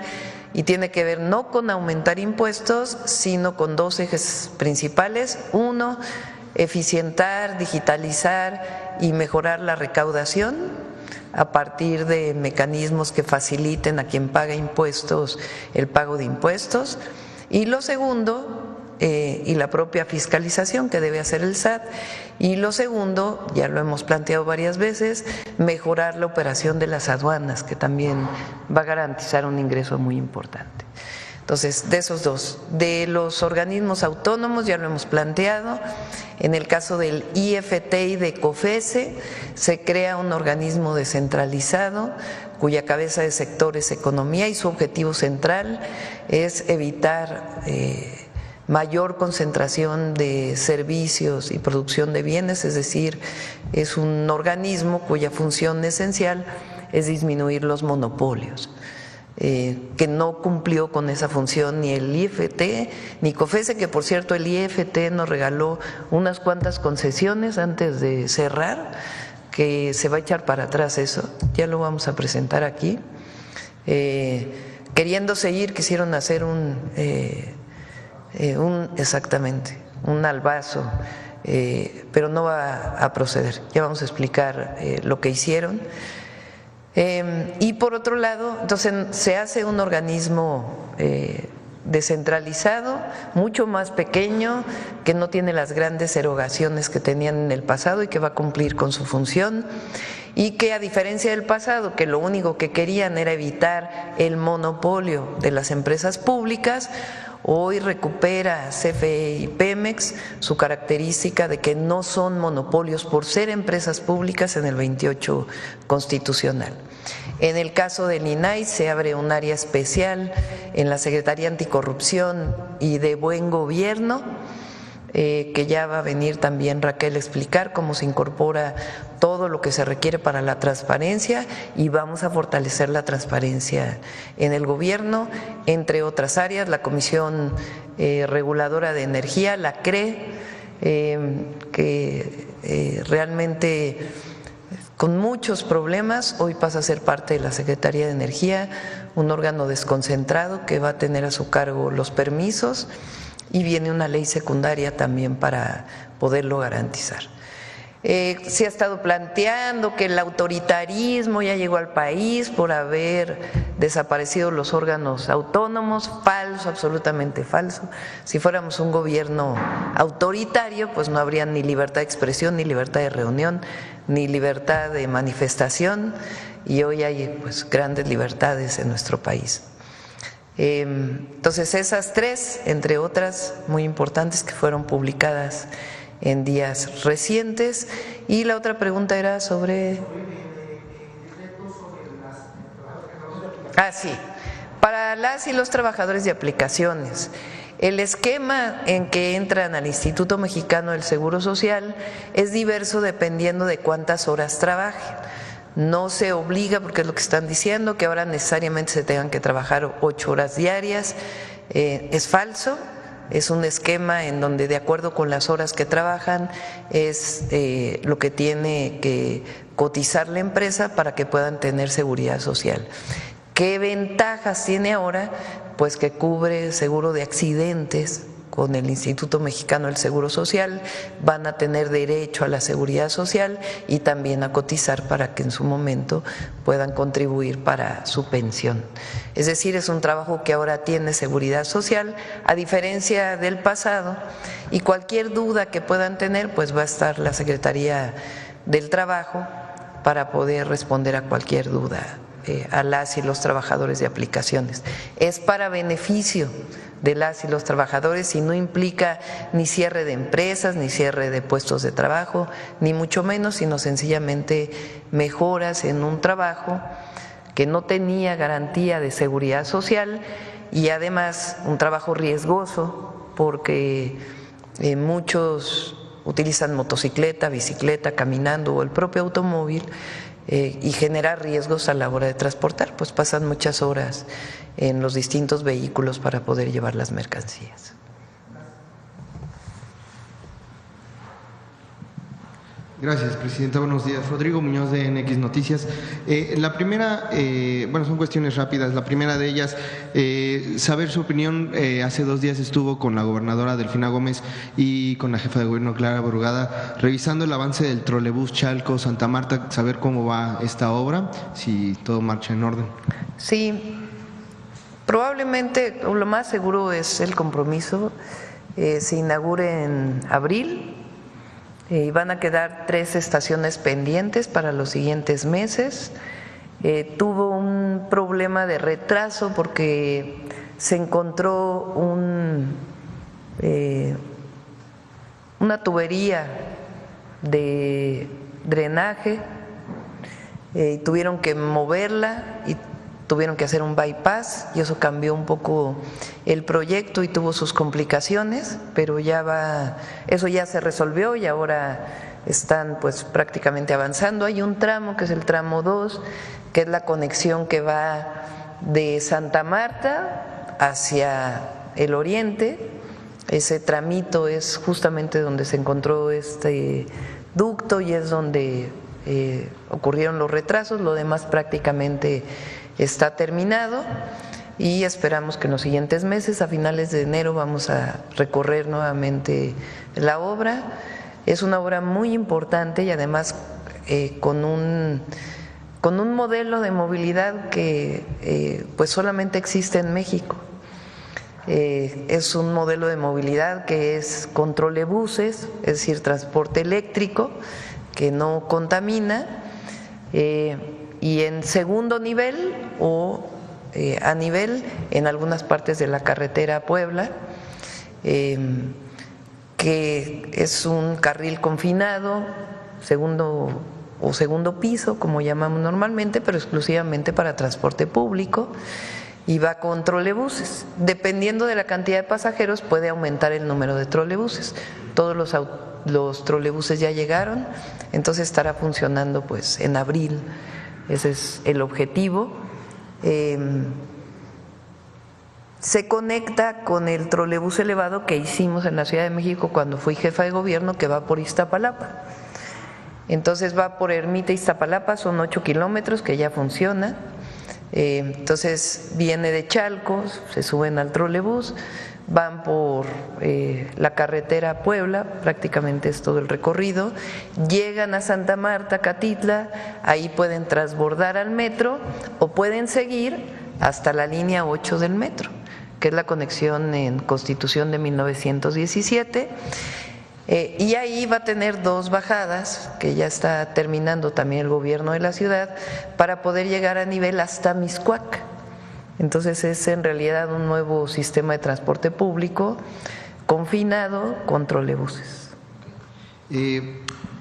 y tiene que ver no con aumentar impuestos, sino con 2 ejes principales. Uno, eficientar, digitalizar y mejorar la recaudación a partir de mecanismos que faciliten a quien paga impuestos el pago de impuestos. Y lo segundo, y la propia fiscalización que debe hacer el SAT. Y lo segundo, ya lo hemos planteado varias veces, mejorar la operación de las aduanas, que también va a garantizar un ingreso muy importante. Entonces, de esos dos, de los organismos autónomos ya lo hemos planteado. En el caso del IFT y de COFESE se crea un organismo descentralizado cuya cabeza de sector es economía y su objetivo central es evitar mayor concentración de servicios y producción de bienes, es decir, es un organismo cuya función esencial es disminuir los monopolios. Que no cumplió con esa función ni el IFT ni COFESE, que por cierto el IFT nos regaló unas cuantas concesiones antes de cerrar, que se va a echar para atrás eso, ya lo vamos a presentar aquí. Queriendo seguir, quisieron hacer exactamente, un albazo, pero no va a proceder, ya vamos a explicar lo que hicieron. Y por otro lado, entonces se hace un organismo descentralizado, mucho más pequeño, que no tiene las grandes erogaciones que tenían en el pasado y que va a cumplir con su función, y que a diferencia del pasado, que lo único que querían era evitar el monopolio de las empresas públicas, hoy recupera CFE y Pemex su característica de que no son monopolios por ser empresas públicas en el 28 constitucional. En el caso del INAI se abre un área especial en la Secretaría Anticorrupción y de Buen Gobierno, que ya va a venir también Raquel a explicar cómo se incorpora todo lo que se requiere para la transparencia, y vamos a fortalecer la transparencia en el gobierno, entre otras áreas. La Comisión Reguladora de Energía, la CRE, que realmente con muchos problemas, hoy pasa a ser parte de la Secretaría de Energía, un órgano desconcentrado que va a tener a su cargo los permisos, y viene una ley secundaria también para poderlo garantizar. Se ha estado planteando que el autoritarismo ya llegó al país por haber desaparecido los órganos autónomos. Falso, absolutamente falso. Si fuéramos un gobierno autoritario, pues no habría ni libertad de expresión, ni libertad de reunión, ni libertad de manifestación, y hoy hay pues grandes libertades en nuestro país. Entonces esas tres, entre otras muy importantes que fueron publicadas en días recientes. Y la otra pregunta era sobre… sí, para las y los trabajadores de aplicaciones. El esquema en que entran al Instituto Mexicano del Seguro Social es diverso dependiendo de cuántas horas trabajen. No se obliga, porque es lo que están diciendo, que ahora necesariamente se tengan que trabajar 8 horas diarias. Es falso, es un esquema en donde de acuerdo con las horas que trabajan es lo que tiene que cotizar la empresa para que puedan tener seguridad social. ¿Qué ventajas tiene ahora? Pues que cubre seguro de accidentes con el Instituto Mexicano del Seguro Social, van a tener derecho a la seguridad social y también a cotizar para que en su momento puedan contribuir para su pensión. Es decir, es un trabajo que ahora tiene seguridad social, a diferencia del pasado, y cualquier duda que puedan tener, pues va a estar la Secretaría del Trabajo para poder responder a cualquier duda a las y los trabajadores de aplicaciones. Es para beneficio de las y los trabajadores y no implica ni cierre de empresas, ni cierre de puestos de trabajo, ni mucho menos, sino sencillamente mejoras en un trabajo que no tenía garantía de seguridad social, y además un trabajo riesgoso porque muchos utilizan motocicleta, bicicleta, caminando o el propio automóvil, y genera riesgos a la hora de transportar, pues pasan muchas horas en los distintos vehículos para poder llevar las mercancías. Gracias, Presidenta. Buenos días. Rodrigo Muñoz, de NX Noticias. La primera, son cuestiones rápidas. La primera de ellas, saber su opinión. Hace 2 días estuvo con la gobernadora Delfina Gómez y con la jefa de gobierno Clara Brugada revisando el avance del trolebús Chalco-Santa Marta, saber cómo va esta obra, si todo marcha en orden. Sí, probablemente, o lo más seguro es el compromiso, se inaugure en abril. Van a quedar 3 estaciones pendientes para los siguientes meses. Tuvo un problema de retraso porque se encontró una tubería de drenaje, tuvieron que moverla y tuvieron que hacer un bypass, y eso cambió un poco el proyecto y tuvo sus complicaciones, pero eso ya se resolvió y ahora están pues prácticamente avanzando. Hay un tramo que es el tramo 2, que es la conexión que va de Santa Marta hacia el oriente. Ese tramito es justamente donde se encontró este ducto y es donde ocurrieron los retrasos. Lo demás prácticamente está terminado y esperamos que en los siguientes meses, a finales de enero, vamos a recorrer nuevamente la obra. Es una obra muy importante y además con un modelo de movilidad que pues solamente existe en México. Es un modelo de movilidad que es con trolebuses, es decir, transporte eléctrico que no contamina, y en segundo nivel o a nivel en algunas partes de la carretera a Puebla, que es un carril confinado, segundo piso, como llamamos normalmente, pero exclusivamente para transporte público, y va con trolebuses. Dependiendo de la cantidad de pasajeros puede aumentar el número de trolebuses. Todos los trolebuses ya llegaron, entonces estará funcionando pues en abril. Ese es el objetivo. Se conecta con el trolebús elevado que hicimos en la Ciudad de México cuando fui jefa de gobierno, que va por Iztapalapa. Entonces va por Ermita Iztapalapa, son 8 kilómetros que ya funciona. Entonces viene de Chalco, se suben al trolebús, van por la carretera a Puebla, prácticamente es todo el recorrido, llegan a Santa Marta, Catitla, ahí pueden transbordar al metro o pueden seguir hasta la línea 8 del metro, que es la conexión en Constitución de 1917. Y ahí va a tener 2 bajadas, que ya está terminando también el gobierno de la ciudad, para poder llegar a nivel hasta Mixcoac. Entonces es en realidad un nuevo sistema de transporte público confinado con trolebuses.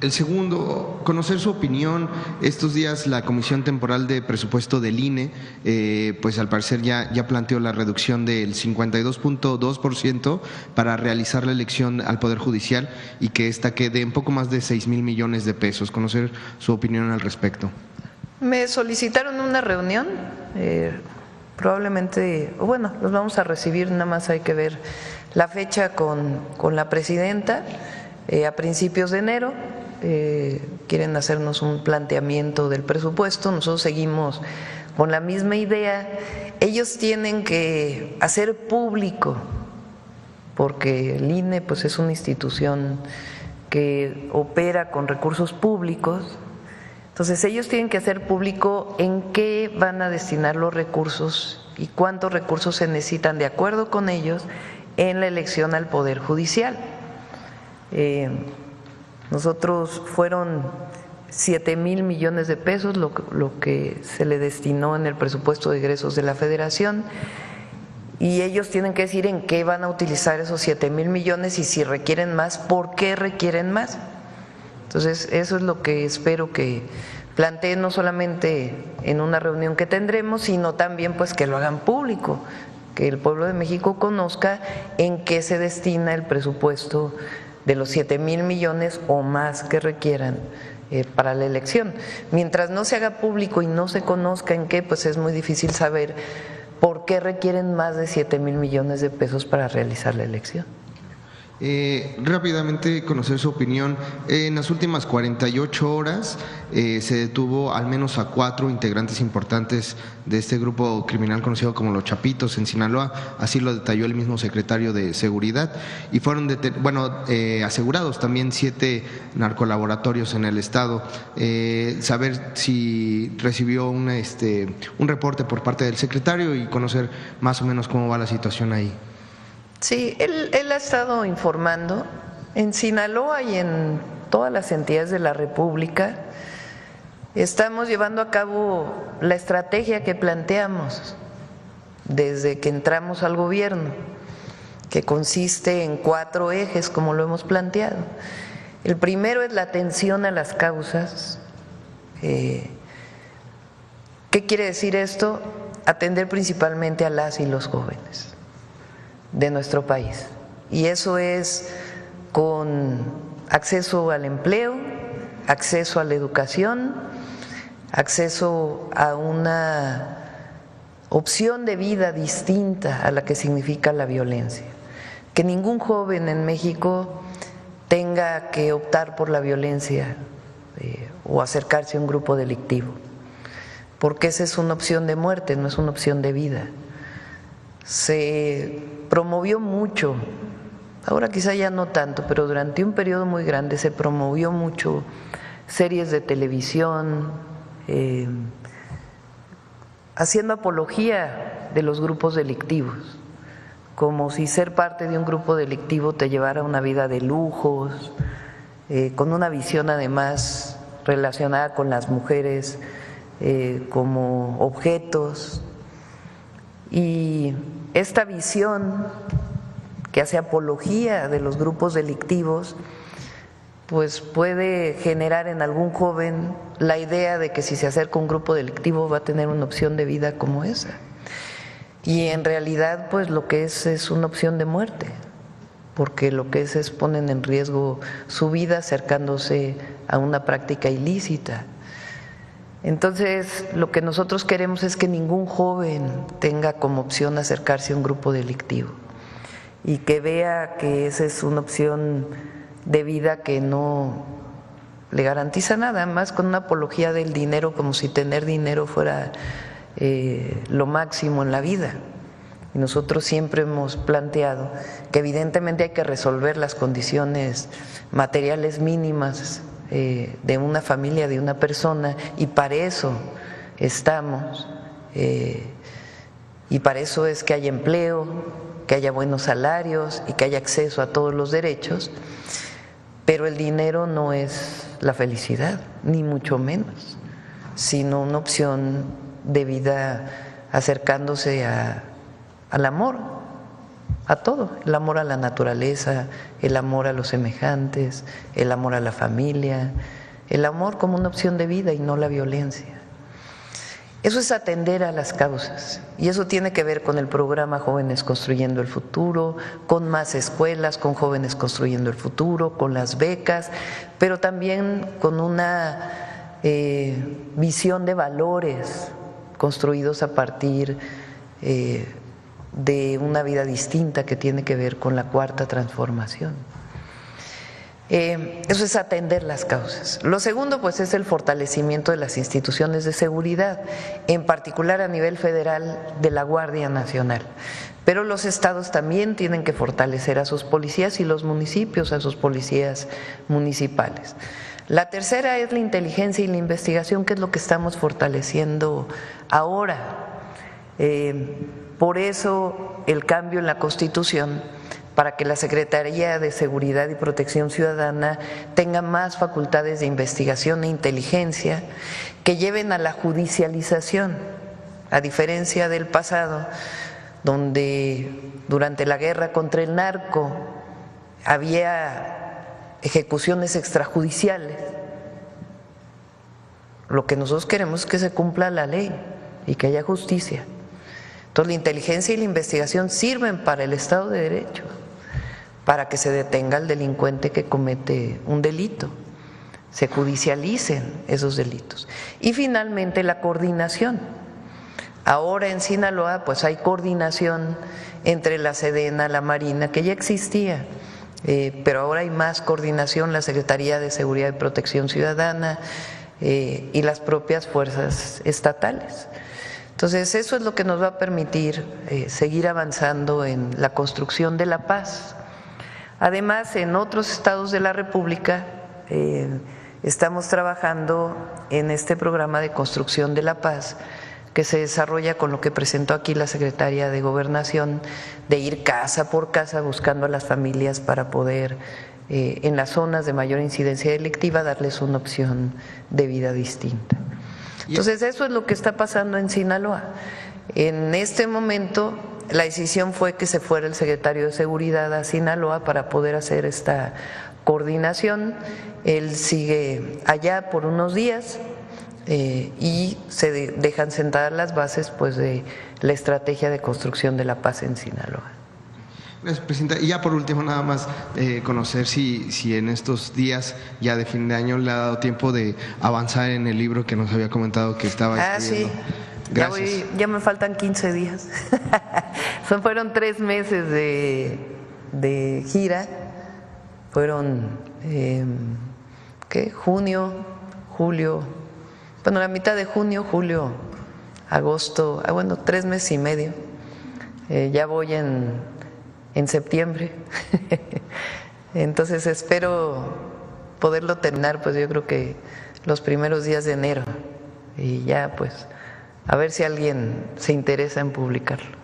El segundo, conocer su opinión. Estos días la Comisión Temporal de Presupuesto del INE, pues al parecer ya planteó la reducción del 52.2% para realizar la elección al Poder Judicial y que esta quede en poco más de 6,000 millones de pesos. Conocer su opinión al respecto. Me solicitaron una reunión, probablemente, bueno, los vamos a recibir, nada más hay que ver la fecha con la presidenta a principios de enero. Quieren hacernos un planteamiento del presupuesto, nosotros seguimos con la misma idea. Ellos tienen que hacer público, porque el INE pues es una institución que opera con recursos públicos, entonces ellos tienen que hacer público en qué van a destinar los recursos y cuántos recursos se necesitan de acuerdo con ellos en la elección al Poder Judicial. Nosotros fueron 7,000 millones de pesos lo que se le destinó en el presupuesto de egresos de la Federación, y ellos tienen que decir en qué van a utilizar esos 7,000 millones y si requieren más, ¿por qué requieren más? Entonces eso es lo que espero que planteen, no solamente en una reunión que tendremos, sino también pues que lo hagan público, que el pueblo de México conozca en qué se destina el presupuesto de los 7,000 millones o más que requieran para la elección. Mientras no se haga público y no se conozca en qué, pues es muy difícil saber por qué requieren más de 7,000 millones de pesos para realizar la elección. Rápidamente conocer su opinión. En las últimas 48 horas se detuvo al menos a 4 integrantes importantes de este grupo criminal conocido como Los Chapitos en Sinaloa, así lo detalló el mismo secretario de Seguridad, y fueron asegurados también 7 narcolaboratorios en el estado. Saber si recibió un reporte por parte del secretario y conocer más o menos cómo va la situación ahí. Sí, él ha estado informando en Sinaloa y en todas las entidades de la República. Estamos llevando a cabo la estrategia que planteamos desde que entramos al gobierno, que consiste en 4 ejes, como lo hemos planteado. El primero es la atención a las causas. ¿Qué quiere decir esto? Atender principalmente a las y los jóvenes de nuestro país, y eso es con acceso al empleo, acceso a la educación, acceso a una opción de vida distinta a la que significa la violencia, que ningún joven en México tenga que optar por la violencia o acercarse a un grupo delictivo, porque esa es una opción de muerte, no es una opción de vida. Se promovió mucho, ahora quizá ya no tanto, pero durante un periodo muy grande se promovió mucho series de televisión, haciendo apología de los grupos delictivos, como si ser parte de un grupo delictivo te llevara a una vida de lujos, con una visión además relacionada con las mujeres como objetos. Y esta visión que hace apología de los grupos delictivos, pues puede generar en algún joven la idea de que si se acerca a un grupo delictivo va a tener una opción de vida como esa. Y en realidad, pues lo que es una opción de muerte, porque lo que es ponen en riesgo su vida acercándose a una práctica ilícita. Entonces, lo que nosotros queremos es que ningún joven tenga como opción acercarse a un grupo delictivo y que vea que esa es una opción de vida que no le garantiza nada, más con una apología del dinero, como si tener dinero fuera lo máximo en la vida. Y nosotros siempre hemos planteado que evidentemente hay que resolver las condiciones materiales mínimas de una familia, de una persona, y para eso estamos, y para eso es que haya empleo, que haya buenos salarios y que haya acceso a todos los derechos, pero el dinero no es la felicidad, ni mucho menos, sino una opción de vida acercándose al amor, a todo, el amor a la naturaleza, el amor a los semejantes, el amor a la familia, el amor como una opción de vida y no la violencia. Eso es atender a las causas y eso tiene que ver con el programa Jóvenes Construyendo el Futuro, con más escuelas, con Jóvenes Construyendo el Futuro, con las becas, pero también con una visión de valores construidos a partir de una vida distinta que tiene que ver con la cuarta transformación. Eso es atender las causas. Lo segundo, pues, es el fortalecimiento de las instituciones de seguridad, en particular a nivel federal de la Guardia Nacional. Pero los estados también tienen que fortalecer a sus policías y los municipios a sus policías municipales. La tercera es la inteligencia y la investigación, que es lo que estamos fortaleciendo ahora. Por eso el cambio en la Constitución, para que la Secretaría de Seguridad y Protección Ciudadana tenga más facultades de investigación e inteligencia que lleven a la judicialización, a diferencia del pasado, donde durante la guerra contra el narco había ejecuciones extrajudiciales. Lo que nosotros queremos es que se cumpla la ley y que haya justicia. Entonces, la inteligencia y la investigación sirven para el Estado de Derecho, para que se detenga al delincuente que comete un delito, se judicialicen esos delitos. Y finalmente la coordinación. Ahora en Sinaloa pues hay coordinación entre la Sedena, la Marina, que ya existía, pero ahora hay más coordinación, la Secretaría de Seguridad y Protección Ciudadana y las propias fuerzas estatales. Entonces eso es lo que nos va a permitir seguir avanzando en la construcción de la paz. Además, en otros estados de la República estamos trabajando en este programa de construcción de la paz que se desarrolla con lo que presentó aquí la Secretaría de Gobernación, de ir casa por casa buscando a las familias para poder, en las zonas de mayor incidencia delictiva, darles una opción de vida distinta. Entonces, eso es lo que está pasando en Sinaloa. En este momento, la decisión fue que se fuera el secretario de Seguridad a Sinaloa para poder hacer esta coordinación. Él sigue allá por unos días y se dejan sentadas las bases, pues, de la estrategia de construcción de la paz en Sinaloa. Gracias, Presidenta. Y ya por último, nada más conocer si en estos días ya de fin de año le ha dado tiempo de avanzar en el libro que nos había comentado que estaba escribiendo. Sí. Gracias. Ya me faltan 15 días. Fueron 3 meses de gira. Fueron, junio, julio, bueno, la mitad de junio, julio, agosto, 3 meses y medio. Ya voy en septiembre. Entonces espero poderlo terminar, pues yo creo que los primeros días de enero. Y ya, pues, a ver si alguien se interesa en publicarlo.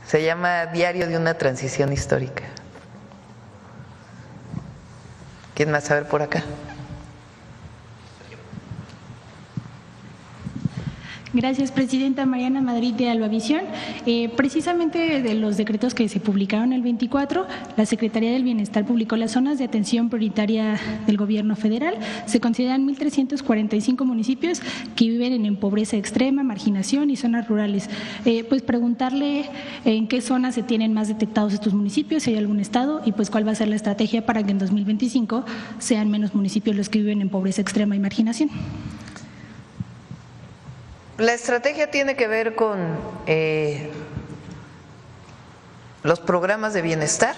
Se llama Diario de una transición histórica. ¿Quién más sabe por acá? Gracias, Presidenta. Mariana Madrid, de Albavisión. Precisamente de los decretos que se publicaron el 24, la Secretaría del Bienestar publicó las zonas de atención prioritaria del Gobierno federal. Se consideran 1,345 municipios que viven en pobreza extrema, marginación y zonas rurales. Pues preguntarle en qué zonas se tienen más detectados estos municipios, si hay algún estado, y pues cuál va a ser la estrategia para que en 2025 sean menos municipios los que viven en pobreza extrema y marginación. La estrategia tiene que ver con los programas de bienestar,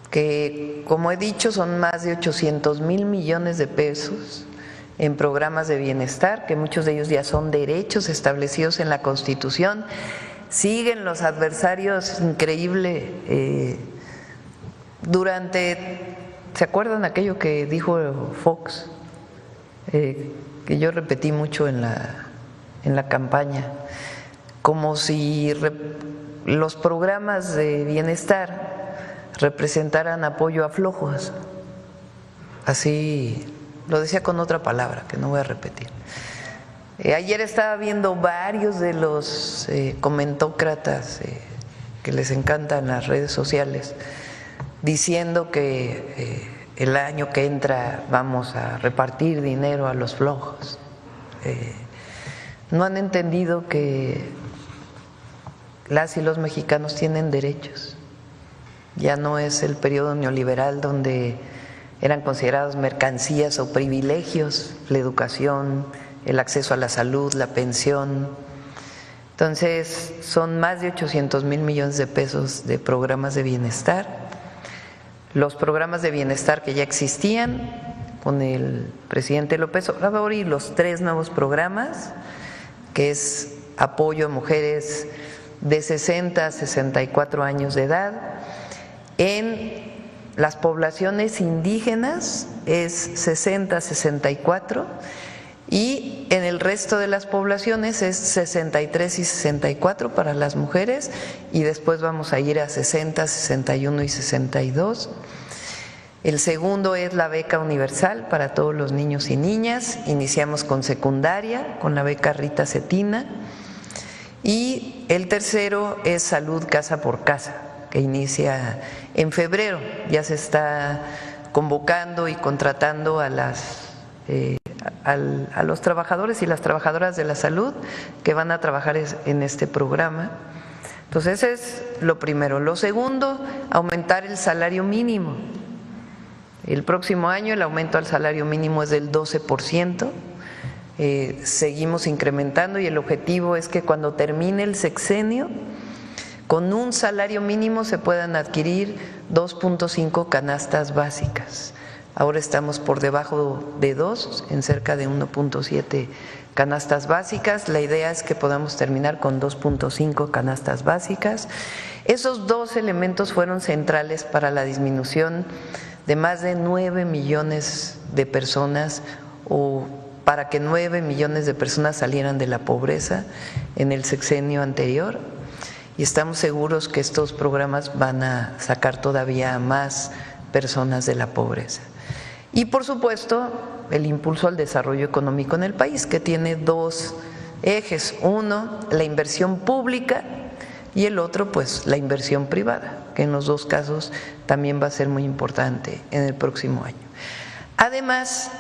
que como he dicho son más de 800,000 millones de pesos en programas de bienestar, que muchos de ellos ya son derechos establecidos en la Constitución. Siguen los adversarios increíble ¿se acuerdan aquello que dijo Fox? Que yo repetí mucho en la campaña, como si los programas de bienestar representaran apoyo a flojos. Así lo decía con otra palabra que no voy a repetir. Ayer estaba viendo varios de los comentócratas que les encantan las redes sociales diciendo que el año que entra vamos a repartir dinero a los flojos. No han entendido que las y los mexicanos tienen derechos. Ya no es el periodo neoliberal donde eran considerados mercancías o privilegios la educación, el acceso a la salud, la pensión. Entonces son más de 800,000 millones de pesos de programas de bienestar. Los programas de bienestar que ya existían con el presidente López Obrador y los 3 nuevos programas, que es apoyo a mujeres de 60 a 64 años de edad. En las poblaciones indígenas es 60 a 64 y en el resto de las poblaciones es 63 y 64 para las mujeres y después vamos a ir a 60, 61 y 62. El segundo es la beca universal para todos los niños y niñas. Iniciamos con secundaria, con la beca Rita Cetina. Y el tercero es salud casa por casa, que inicia en febrero. Ya se está convocando y contratando a los trabajadores y las trabajadoras de la salud que van a trabajar en este programa. Entonces ese es lo primero. Lo segundo, aumentar el salario mínimo. El próximo año el aumento al salario mínimo es del 12%, seguimos incrementando y el objetivo es que cuando termine el sexenio, con un salario mínimo se puedan adquirir 2.5 canastas básicas. Ahora estamos por debajo de 2, en cerca de 1.7 canastas básicas. La idea es que podamos terminar con 2.5 canastas básicas. Esos 2 elementos fueron centrales para la disminución de más de 9 millones de personas o para que 9 millones de personas salieran de la pobreza en el sexenio anterior. Y estamos seguros que estos programas van a sacar todavía a más personas de la pobreza. Y por supuesto, el impulso al desarrollo económico en el país, que tiene 2 ejes. Uno, la inversión pública y el otro, pues, la inversión privada, que en los 2 casos también va a ser muy importante en el próximo año. Además,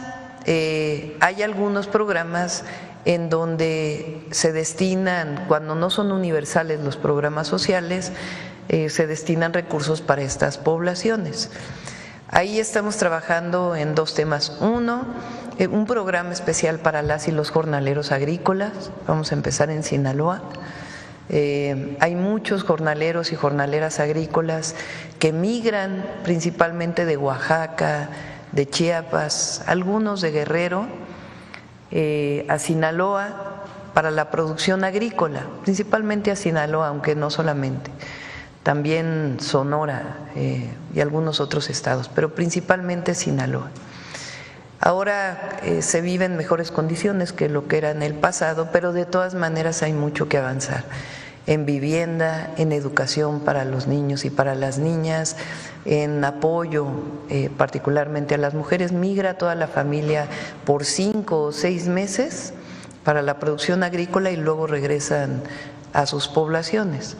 hay algunos programas en donde se destinan, cuando no son universales los programas sociales, se destinan recursos para estas poblaciones. Ahí estamos trabajando en 2 temas. Uno, un programa especial para las y los jornaleros agrícolas. Vamos a empezar en Sinaloa. Hay muchos jornaleros y jornaleras agrícolas que migran principalmente de Oaxaca, de Chiapas, algunos de Guerrero, a Sinaloa para la producción agrícola, principalmente a Sinaloa, aunque no solamente, también Sonora y algunos otros estados, pero principalmente Sinaloa. Ahora se vive en mejores condiciones que lo que era en el pasado, pero de todas maneras hay mucho que avanzar. en vivienda, en educación para los niños y para las niñas, en apoyo particularmente a las mujeres. Migra toda la familia por 5 o 6 meses para la producción agrícola y luego regresan a sus poblaciones.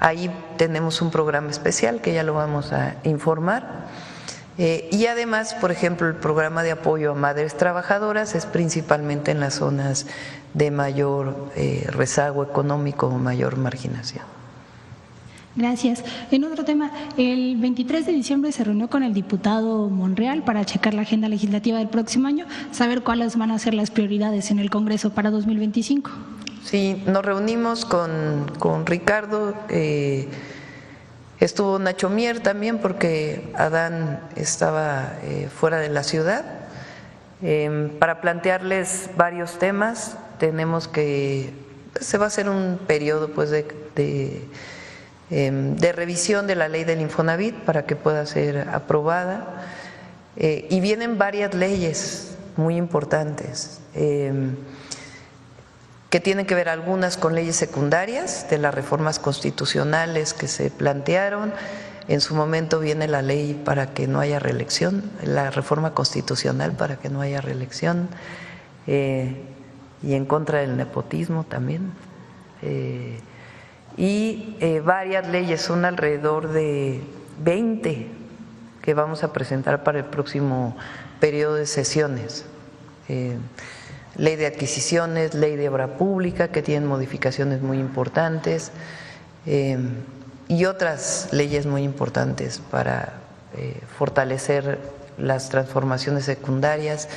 Ahí tenemos un programa especial que ya lo vamos a informar. Y además, por ejemplo, el programa de apoyo a madres trabajadoras es principalmente en las zonas de mayor rezago económico o mayor marginación. Gracias. En otro tema, el 23 de diciembre se reunió con el diputado Monreal para checar la agenda legislativa del próximo año, saber cuáles van a ser las prioridades en el Congreso para 2025. Sí, nos reunimos con Ricardo, estuvo Nacho Mier también porque Adán estaba fuera de la ciudad, para plantearles varios temas. Tenemos que, se va a hacer un periodo pues de revisión de la ley del Infonavit para que pueda ser aprobada, y vienen varias leyes muy importantes que tienen que ver algunas con leyes secundarias de las reformas constitucionales que se plantearon. En su momento viene la ley para que no haya reelección, la reforma constitucional para que no haya reelección, y en contra del nepotismo también. Y varias leyes, son alrededor de 20 que vamos a presentar para el próximo periodo de sesiones. Ley de adquisiciones, ley de obra pública, que tienen modificaciones muy importantes, y otras leyes muy importantes para fortalecer las transformaciones secundarias,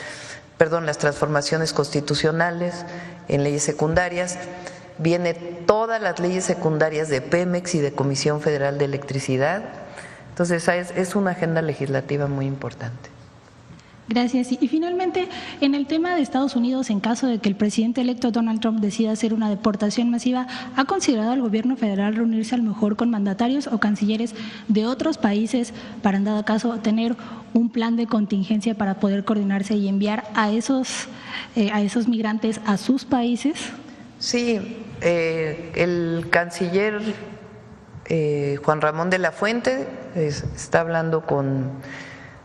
las transformaciones constitucionales en leyes secundarias. Viene todas las leyes secundarias de Pemex y de Comisión Federal de Electricidad. Entonces es una agenda legislativa muy importante. Gracias. Y finalmente, en el tema de Estados Unidos, en caso de que el presidente electo Donald Trump decida hacer una deportación masiva, ¿ha considerado el gobierno federal reunirse a lo mejor con mandatarios o cancilleres de otros países para, en dado caso, tener un plan de contingencia para poder coordinarse y enviar a esos migrantes a sus países? Sí, el canciller Juan Ramón de la Fuente está hablando con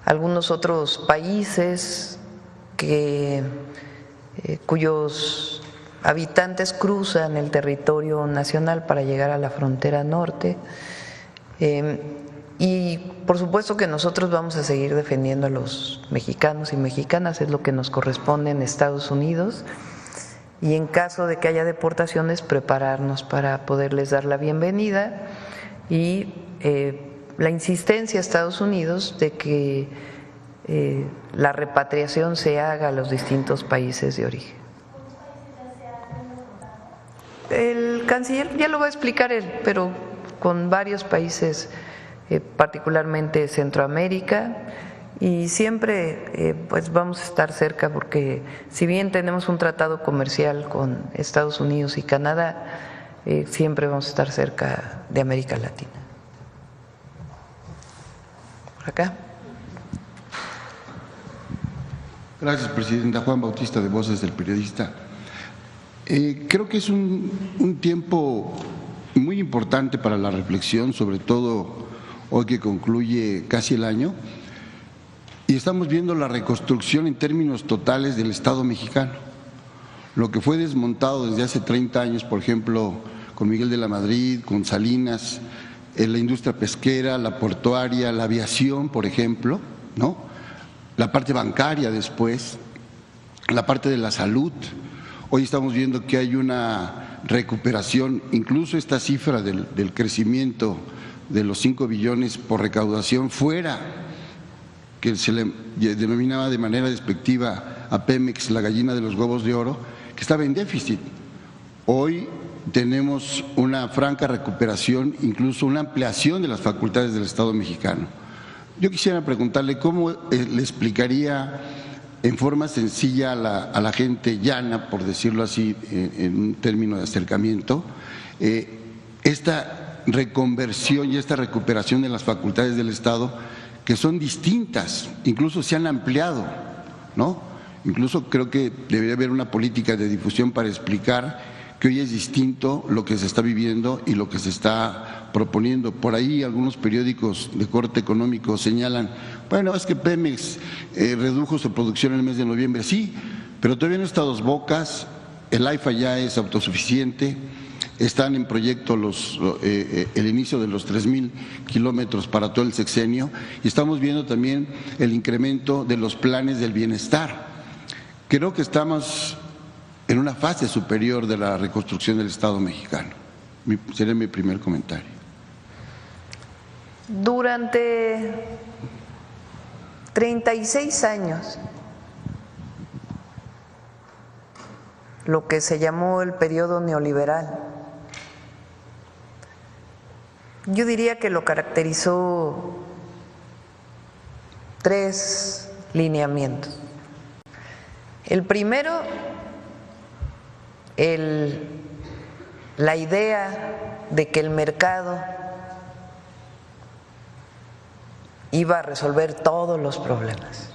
algunos otros países cuyos habitantes cruzan el territorio nacional para llegar a la frontera norte, y por supuesto que nosotros vamos a seguir defendiendo a los mexicanos y mexicanas, es lo que nos corresponde en Estados Unidos, y en caso de que haya deportaciones, prepararnos para poderles dar la bienvenida y la insistencia a Estados Unidos de que la repatriación se haga a los distintos países de origen. El canciller ya lo va a explicar él, pero con varios países, particularmente Centroamérica, y siempre pues vamos a estar cerca porque si bien tenemos un tratado comercial con Estados Unidos y Canadá, siempre vamos a estar cerca de América Latina. Acá. Gracias, Presidenta. Juan Bautista, de Voces del Periodista. Creo que es un tiempo muy importante para la reflexión, sobre todo hoy que concluye casi el año, y estamos viendo la reconstrucción en términos totales del Estado mexicano. Lo que fue desmontado desde hace 30 años, por ejemplo, con Miguel de la Madrid, con Salinas, la industria pesquera, la portuaria, la aviación, por ejemplo, ¿no? La parte bancaria después, la parte de la salud. Hoy estamos viendo que hay una recuperación, incluso esta cifra del crecimiento de los 5 billones por recaudación fuera, que se le denominaba de manera despectiva a Pemex la gallina de los huevos de oro, que estaba en déficit. Hoy tenemos una franca recuperación, incluso una ampliación de las facultades del Estado mexicano. Yo quisiera preguntarle cómo le explicaría en forma sencilla a la gente llana, por decirlo así, en un término de acercamiento, esta reconversión y esta recuperación de las facultades del Estado, que son distintas, incluso se han ampliado, ¿no? Incluso creo que debería haber una política de difusión para explicar que hoy es distinto lo que se está viviendo y lo que se está proponiendo. Por ahí algunos periódicos de corte económico señalan, bueno, es que Pemex redujo su producción en el mes de noviembre. Sí, pero todavía no está a Dos Bocas, el AIFA ya es autosuficiente, están en proyecto el inicio de los 3,000 kilómetros para todo el sexenio y estamos viendo también el incremento de los planes del bienestar. Creo que estamos en una fase superior de la reconstrucción del Estado mexicano. Sería mi primer comentario. Durante 36 años, lo que se llamó el periodo neoliberal, yo diría que lo caracterizó 3 lineamientos. El primero, la idea de que el mercado iba a resolver todos los problemas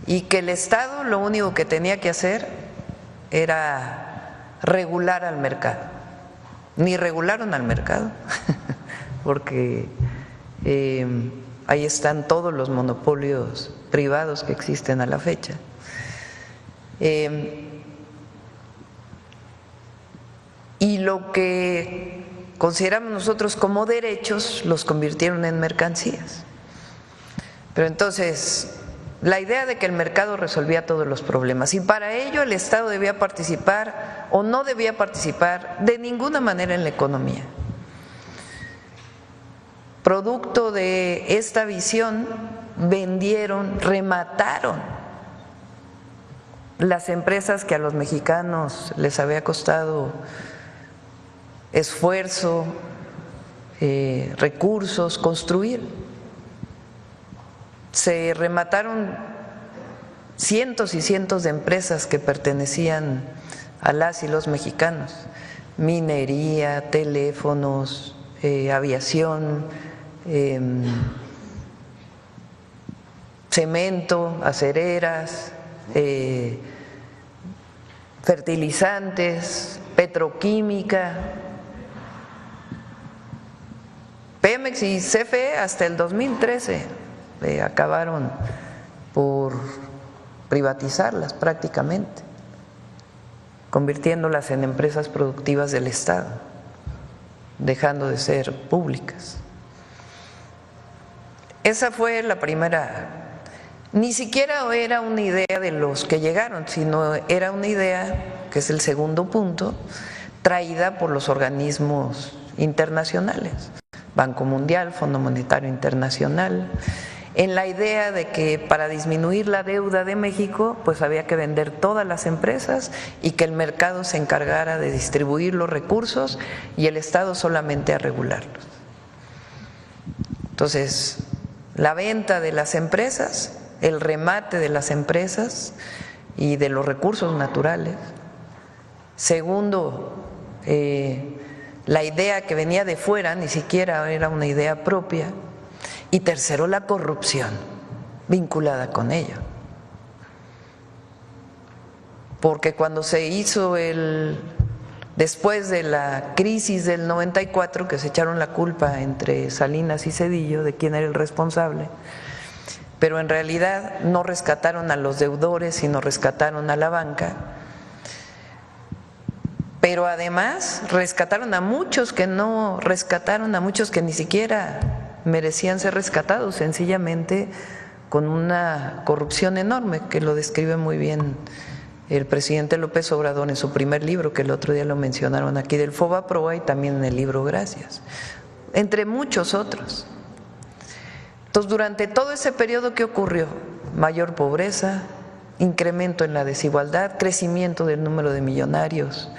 y que el Estado lo único que tenía que hacer era regular al mercado. Ni regularon al mercado, porque ahí están todos los monopolios privados que existen a la fecha. Y lo que consideramos nosotros como derechos los convirtieron en mercancías. Pero entonces, la idea de que el mercado resolvía todos los problemas y para ello el Estado debía participar o no debía participar de ninguna manera en la economía. Producto de esta visión, remataron las empresas que a los mexicanos les había costado esfuerzo, recursos, construir. Se remataron cientos y cientos de empresas que pertenecían a las y los mexicanos: minería, teléfonos, aviación, cemento, acereras, fertilizantes, petroquímica. Pemex y CFE hasta el 2013 acabaron por privatizarlas prácticamente, convirtiéndolas en empresas productivas del Estado, dejando de ser públicas. Esa fue la primera. Ni siquiera era una idea de los que llegaron, sino era una idea, que es el segundo punto, traída por los organismos internacionales, Banco Mundial, Fondo Monetario Internacional, en la idea de que para disminuir la deuda de México pues había que vender todas las empresas y que el mercado se encargara de distribuir los recursos y el Estado solamente a regularlos. Entonces, la venta de las empresas, el remate de las empresas y de los recursos naturales. Segundo, la idea que venía de fuera, ni siquiera era una idea propia. Y tercero, la corrupción vinculada con ello. Porque cuando se hizo después de la crisis del 94, que se echaron la culpa entre Salinas y Zedillo de quién era el responsable, pero en realidad no rescataron a los deudores, sino rescataron a la banca. Pero además rescataron a muchos que no rescataron, a muchos que ni siquiera merecían ser rescatados, sencillamente con una corrupción enorme, que lo describe muy bien el presidente López Obrador en su primer libro, que el otro día lo mencionaron aquí, del Fobaproa, y también en el libro Gracias, entre muchos otros. Entonces, durante todo ese periodo, ¿qué ocurrió? Mayor pobreza, incremento en la desigualdad, crecimiento del número de millonarios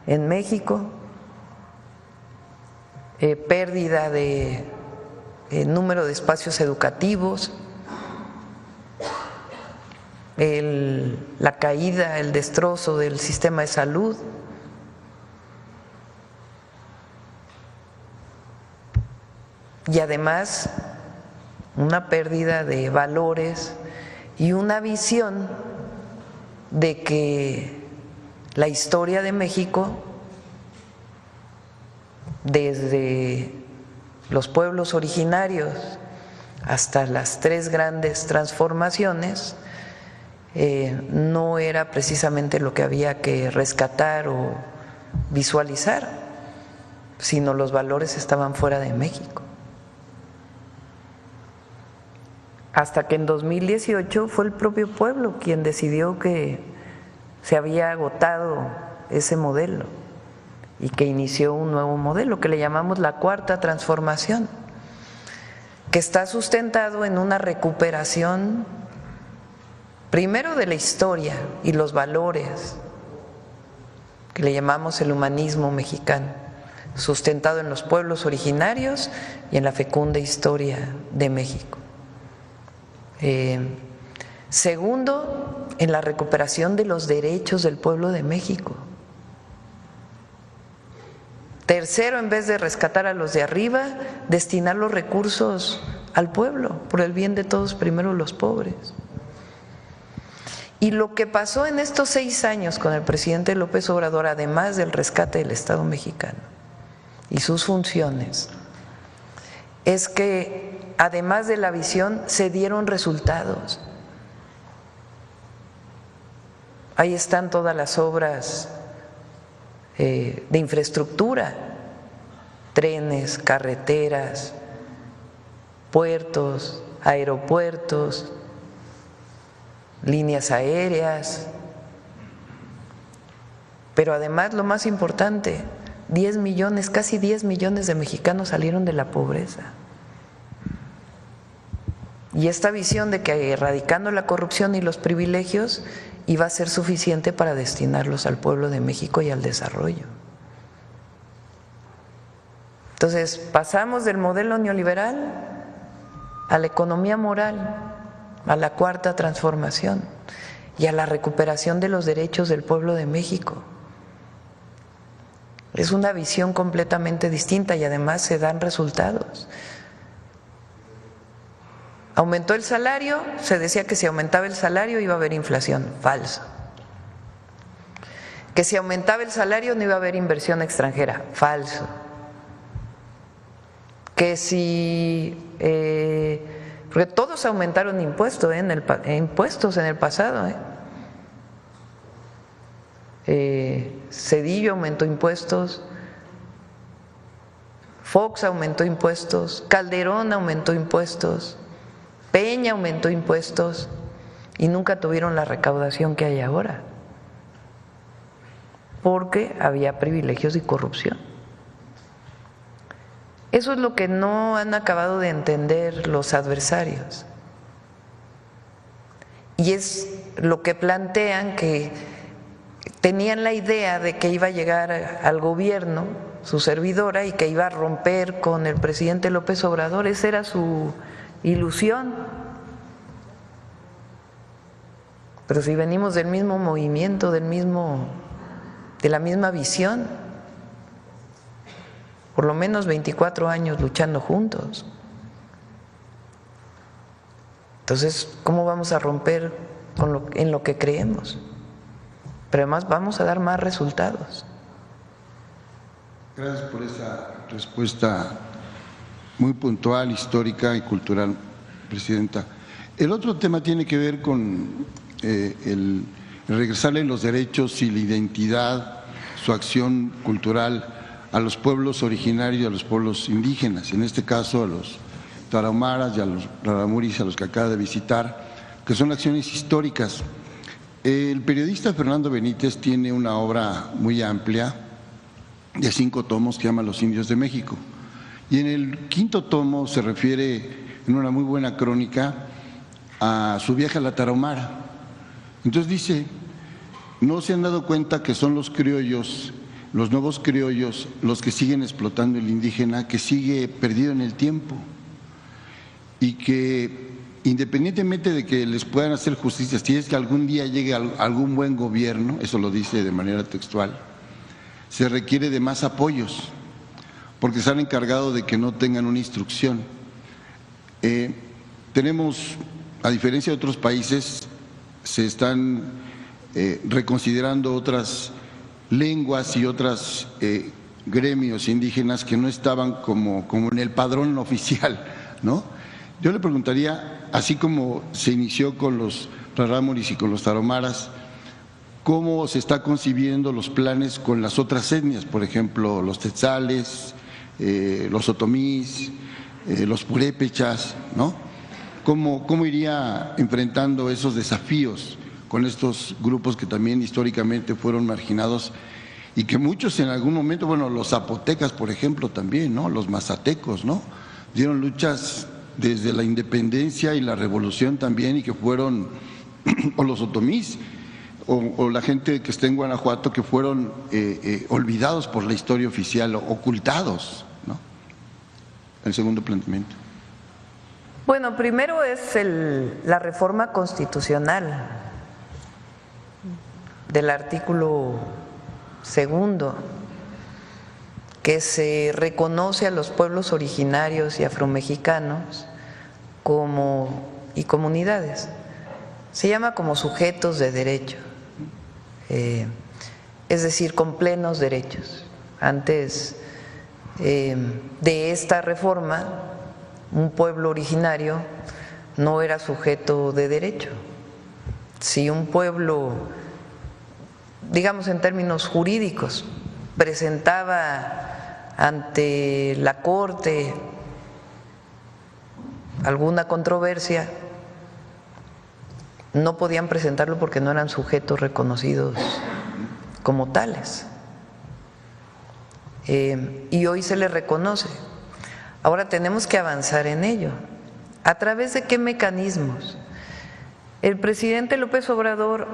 en México, pérdida de número de espacios educativos, la caída, el destrozo del sistema de salud. Y además una pérdida de valores y una visión de que la historia de México desde los pueblos originarios hasta las tres grandes transformaciones, no era precisamente lo que había que rescatar o visualizar, sino los valores estaban fuera de México. Hasta que en 2018 fue el propio pueblo quien decidió que se había agotado ese modelo y que inició un nuevo modelo que le llamamos la Cuarta Transformación, que está sustentado en una recuperación primero de la historia y los valores, que le llamamos el humanismo mexicano, sustentado en los pueblos originarios y en la fecunda historia de México. Segundo, en la recuperación de los derechos del pueblo de México. Tercero, en vez de rescatar a los de arriba, destinar los recursos al pueblo, por el bien de todos, primero los pobres. Y lo que pasó en estos 6 años con el presidente López Obrador, además del rescate del Estado mexicano y sus funciones, es que además de la visión se dieron resultados. Ahí están todas las obras de infraestructura, trenes, carreteras, puertos, aeropuertos, líneas aéreas, pero además lo más importante, 10 millones, casi 10 millones de mexicanos salieron de la pobreza. Y esta visión de que erradicando la corrupción y los privilegios iba a ser suficiente para destinarlos al pueblo de México y al desarrollo. Entonces, pasamos del modelo neoliberal a la economía moral, a la Cuarta Transformación y a la recuperación de los derechos del pueblo de México. Es una visión completamente distinta y además se dan resultados. Aumentó el salario, se decía que si aumentaba el salario iba a haber inflación, falso. Que si aumentaba el salario no iba a haber inversión extranjera, falso. Que si, porque todos aumentaron impuestos en el pasado. Zedillo aumentó impuestos, Fox aumentó impuestos, Calderón aumentó impuestos, Peña aumentó impuestos y nunca tuvieron la recaudación que hay ahora, porque había privilegios y corrupción. Eso es lo que no han acabado de entender los adversarios. Y es lo que plantean, que tenían la idea de que iba a llegar al gobierno su servidora y que iba a romper con el presidente López Obrador. Esa era su ilusión. Pero si venimos del mismo movimiento, de la misma visión, por lo menos 24 años luchando juntos. Entonces, ¿cómo vamos a romper en lo que creemos? Pero además vamos a dar más resultados. Gracias por esa respuesta muy puntual, histórica y cultural, Presidenta. El otro tema tiene que ver con el regresarle los derechos y la identidad, su acción cultural a los pueblos originarios y a los pueblos indígenas, en este caso a los tarahumaras y a los raramuris, a los que acaba de visitar, que son acciones históricas. El periodista Fernando Benítez tiene una obra muy amplia de 5 tomos que se llama Los Indios de México, y en el 5.º tomo se refiere en una muy buena crónica a su viaje a la Tarahumara. Entonces dice, no se han dado cuenta que son los criollos, los nuevos criollos, los que siguen explotando el indígena, que sigue perdido en el tiempo, y que independientemente de que les puedan hacer justicia, si es que algún día llegue algún buen gobierno, eso lo dice de manera textual, se requiere de más apoyos, porque se han encargado de que no tengan una instrucción. Tenemos, a diferencia de otros países, se están reconsiderando otras lenguas y otros gremios indígenas que no estaban como en el padrón oficial, ¿no? Yo le preguntaría, así como se inició con los rarámuris y con los tarahumaras, ¿cómo se está concibiendo los planes con las otras etnias? Por ejemplo, los tetzales, los otomís, los purépechas, ¿no? ¿Cómo iría enfrentando esos desafíos con estos grupos que también históricamente fueron marginados y que muchos en algún momento, bueno, los zapotecas, por ejemplo, también, ¿no? Los mazatecos, ¿no? Dieron luchas desde la independencia y la revolución también, y que fueron, o los otomís, o la gente que está en Guanajuato, que fueron olvidados por la historia oficial, ocultados, ¿no? El segundo planteamiento. Bueno, primero es la reforma constitucional del artículo 2, que se reconoce a los pueblos originarios y afromexicanos y comunidades. Se llama como sujetos de derecho, es decir, con plenos derechos. Antes de esta reforma, un pueblo originario no era sujeto de derecho. Si un pueblo, digamos en términos jurídicos, presentaba ante la Corte alguna controversia, no podían presentarlo porque no eran sujetos reconocidos como tales. Y hoy se les reconoce. Ahora tenemos que avanzar en ello. ¿A través de qué mecanismos? El presidente López Obrador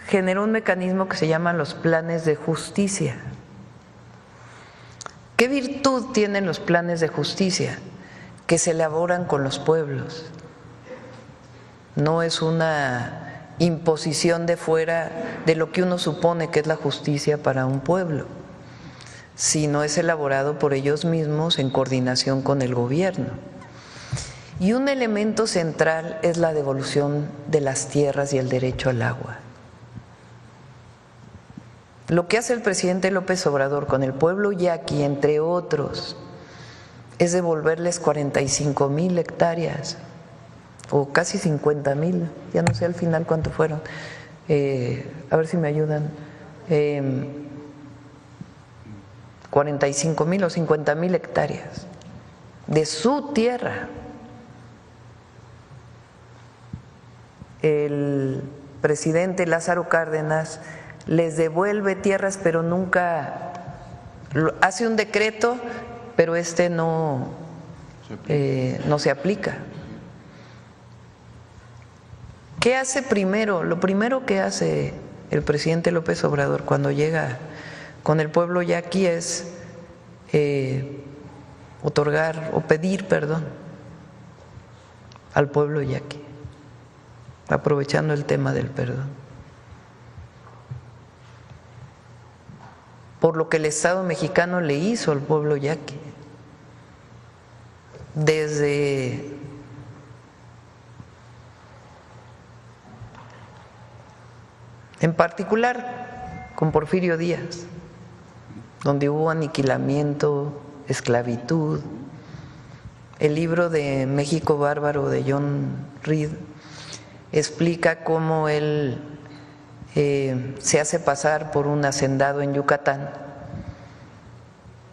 generó un mecanismo que se llama los planes de justicia. ¿Qué virtud tienen los planes de justicia? Que se elaboran con los pueblos. No es una imposición de fuera de lo que uno supone que es la justicia para un pueblo, sino es elaborado por ellos mismos en coordinación con el gobierno. Y un elemento central es la devolución de las tierras y el derecho al agua. Lo que hace el presidente López Obrador con el pueblo yaqui, entre otros, es devolverles 45,000 hectáreas, o casi 50,000, ya no sé al final cuánto fueron, a ver si me ayudan, 45,000 o 50,000 hectáreas de su tierra. El presidente Lázaro Cárdenas les devuelve tierras, pero nunca hace un decreto, pero no se aplica. ¿Qué hace primero? Lo primero que hace el presidente López Obrador cuando llega con el pueblo yaqui es otorgar o pedir perdón al pueblo yaqui, aprovechando el tema del perdón, por lo que el Estado mexicano le hizo al pueblo yaqui, desde en particular con Porfirio Díaz, donde hubo aniquilamiento, esclavitud. El libro de México Bárbaro de John Reed explica cómo él se hace pasar por un hacendado en Yucatán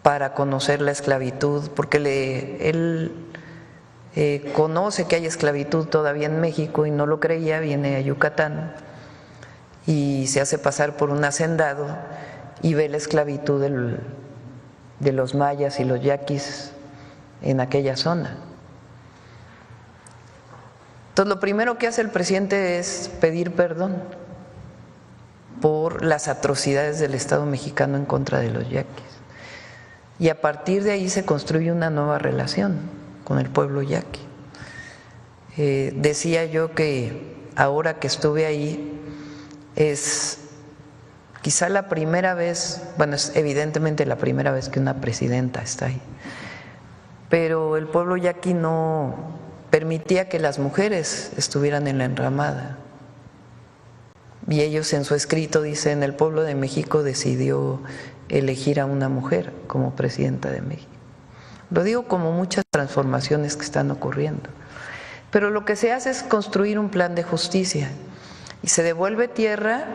para conocer la esclavitud, porque él conoce que hay esclavitud todavía en México y no lo creía, viene a Yucatán y se hace pasar por un hacendado y ve la esclavitud de los mayas y los yaquis en aquella zona. Entonces, lo primero que hace el presidente es pedir perdón por las atrocidades del Estado mexicano en contra de los yaquis. Y a partir de ahí se construye una nueva relación con el pueblo yaqui. Decía yo que ahora que estuve ahí es quizá la primera vez, bueno, es evidentemente la primera vez que una presidenta está ahí, pero el pueblo yaqui no permitía que las mujeres estuvieran en la enramada. Y ellos en su escrito dicen, el pueblo de México decidió elegir a una mujer como presidenta de México. Lo digo como muchas transformaciones que están ocurriendo. Pero lo que se hace es construir un plan de justicia y se devuelve tierra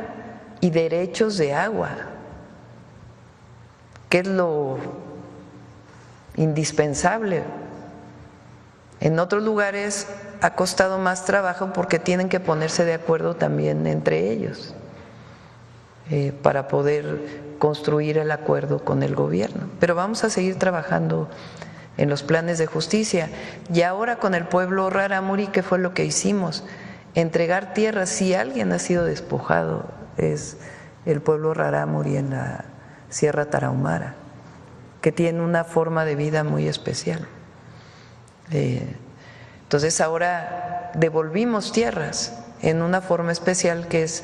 y derechos de agua, que es lo indispensable. En otros lugares ha costado más trabajo porque tienen que ponerse de acuerdo también entre ellos para poder construir el acuerdo con el gobierno. Pero vamos a seguir trabajando en los planes de justicia. Y ahora con el pueblo rarámuri, ¿qué fue lo que hicimos? Entregar tierras. Si alguien ha sido despojado es el pueblo rarámuri en la Sierra Tarahumara, que tiene una forma de vida muy especial. Entonces ahora devolvimos tierras en una forma especial que es